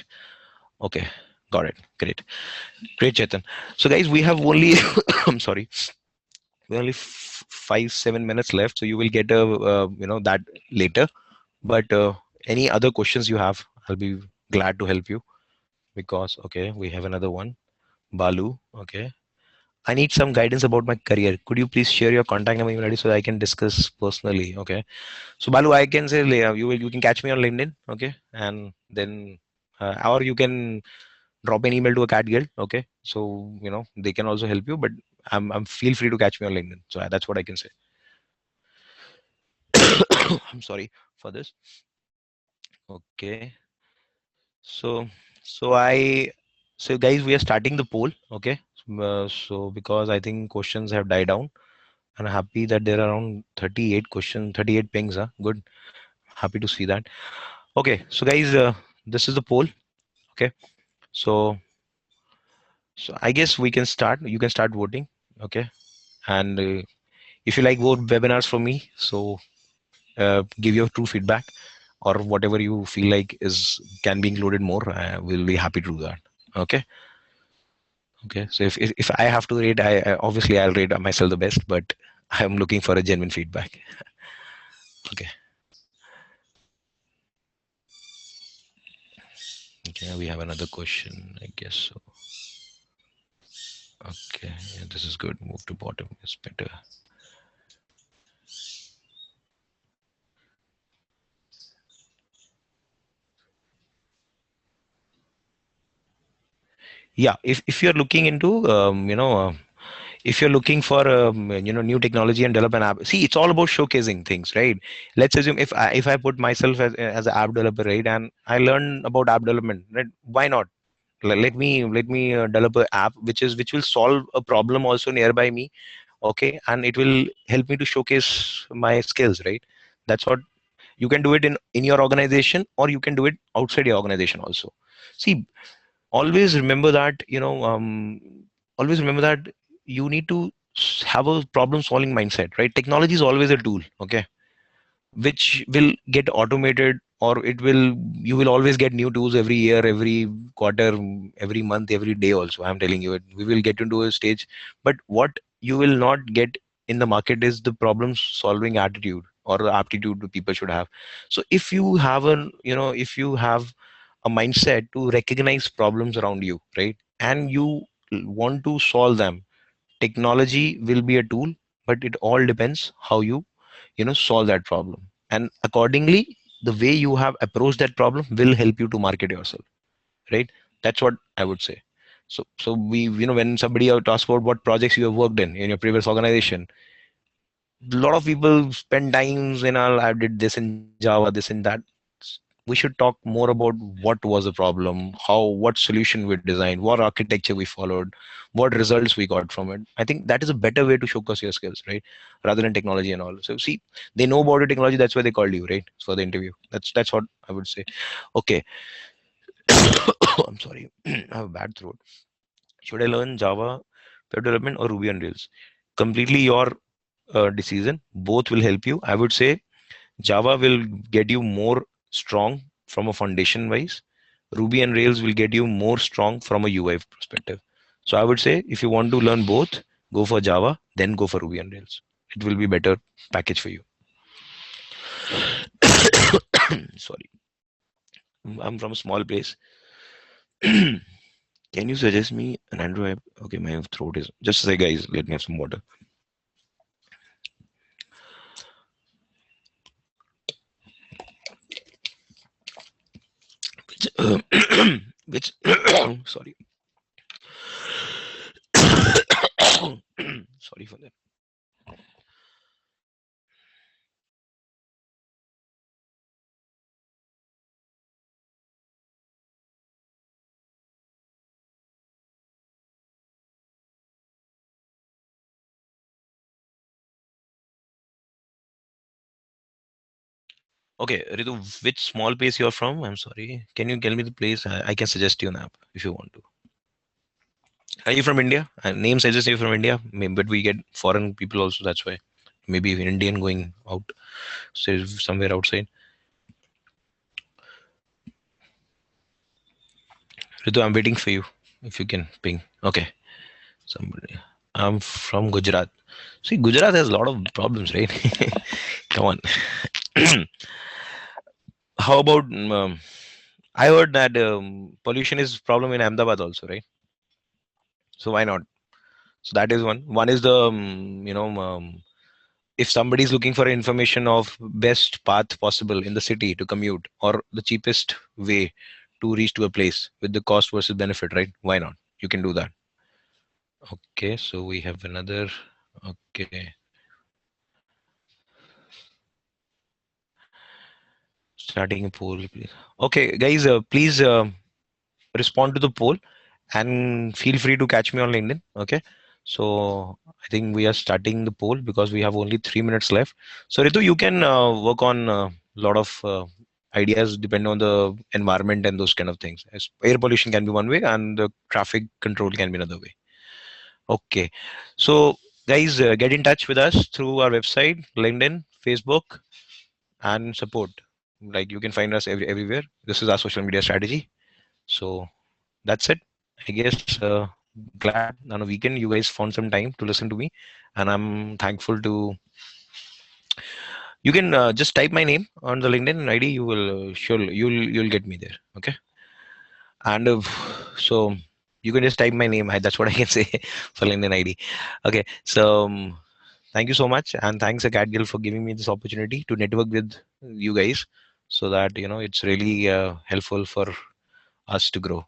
Okay, got it. Great, Chetan. So guys, we have only I'm sorry, we only 5 7 minutes left, so you will get a that later. But any other questions you have, I'll be glad to help you. Because okay, we have another one. Balu. Okay, I need some guidance about my career. Could you please share your contact number, email ID, so that I can discuss personally? Okay. So Balu, I can say you can catch me on LinkedIn. Okay, and then or you can drop an email to a Acadgild. Okay, so they can also help you. But I'm feel free to catch me on LinkedIn. So that's what I can say. I'm sorry for this. Okay. So so I so guys, we are starting the poll. Okay. So because I think questions have died down. And happy that there are around 38 questions, 38 pings. Huh? Good. Happy to see that. Okay, so guys, this is the poll. Okay, so I guess we can start. You can start voting. Okay, and if you like vote webinars from me, so give your true feedback, or whatever you feel like is can be included more. We'll be happy to do that. Okay. Okay. So if I have to rate, I obviously I'll rate myself the best, but I'm looking for a genuine feedback. Okay. Okay, we have another question, I guess so. Okay, yeah, this is good. Move to bottom is better. Yeah, if you're looking into if you're looking for new technology and develop an app, see, it's all about showcasing things, right? Let's assume if I put myself as an app developer, right, and I learn about app development, right? Why not? Let me develop an app which will solve a problem also nearby me. Okay, and it will help me to showcase my skills, right? That's what you can do it in your organization, or you can do it outside your organization also. See, always remember that always remember that you need to have a problem solving mindset, right? Technology is always a tool, okay, which will get automated, or it will, you will always get new tools every year, every quarter, every month, every day. Also, I'm telling you, we will get into a stage, but what you will not get in the market is the problem solving attitude or the aptitude that people should have. So if you have an, if you have a mindset to recognize problems around you, right, and you want to solve them, technology will be a tool, but it all depends how you, solve that problem. And accordingly, the way you have approached that problem will help you to market yourself, right? That's what I would say. So we, when somebody talks about what projects you have worked in your previous organization, a lot of people spend times in all, I did this in Java, this and that. We should talk more about what was the problem, what solution we designed, what architecture we followed, what results we got from it. I think that is a better way to showcase your skills, right, rather than technology and all. So see, they know about the technology, that's why they called you, right, for the interview. That's what I would say. Okay. I'm sorry. I have a bad throat. Should I learn Java web development or Ruby on Rails? Completely your decision. Both will help you. I would say Java will get you more strong from a foundation wise. Ruby and Rails will get you more strong from a UI perspective. So I would say if you want to learn both, go for Java, then go for Ruby and Rails. It will be better package for you. Sorry, I'm from a small place. Can you suggest me an Android app? Okay, my throat is just say, guys, let me have some water. Which sorry. Sorry for that. Okay, Ritu, which small place you're from? I'm sorry. Can you tell me the place? I can suggest you an app if you want to. Are you from India? Name suggests you're from India, but we get foreign people also. That's why. Maybe an Indian going out, so somewhere outside. Ritu, I'm waiting for you. If you can ping. Okay. Somebody. I'm from Gujarat. See, Gujarat has a lot of problems, right? Come on. How about I heard that pollution is problem in Ahmedabad also, right? So why not? So that is one. One is the if somebody is looking for information of best path possible in the city to commute, or the cheapest way to reach to a place with the cost versus benefit, right? Why not? You can do that. Okay, so we have another. Okay, starting a poll, please. Okay, guys, please respond to the poll and feel free to catch me on LinkedIn. Okay. So I think we are starting the poll because we have only 3 minutes left. So Ritu, you can work on a lot of ideas depending on the environment and those kind of things. As air pollution can be one way and the traffic control can be another way. Okay. So guys, get in touch with us through our website, LinkedIn, Facebook, and support. Like you can find us everywhere. This is our social media strategy. So that's it. I guess glad on a weekend you guys found some time to listen to me, and I'm thankful to. You can just type my name on the LinkedIn ID. You will sure you'll get me there. Okay, and so you can just type my name. That's what I can say for LinkedIn ID. Okay, so thank you so much, and thanks Acadgild for giving me this opportunity to network with you guys, so that it's really helpful for us to grow.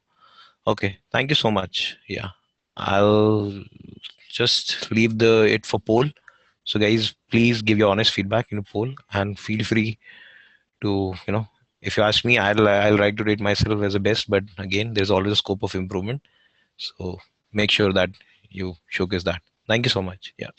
Okay, thank you so much. Yeah, I'll just leave the it for poll. So guys, please give your honest feedback in a poll and feel free to, if you ask me, I'll like to rate myself as a best, but again, there's always a scope of improvement. So make sure that you showcase that. Thank you so much. Yeah.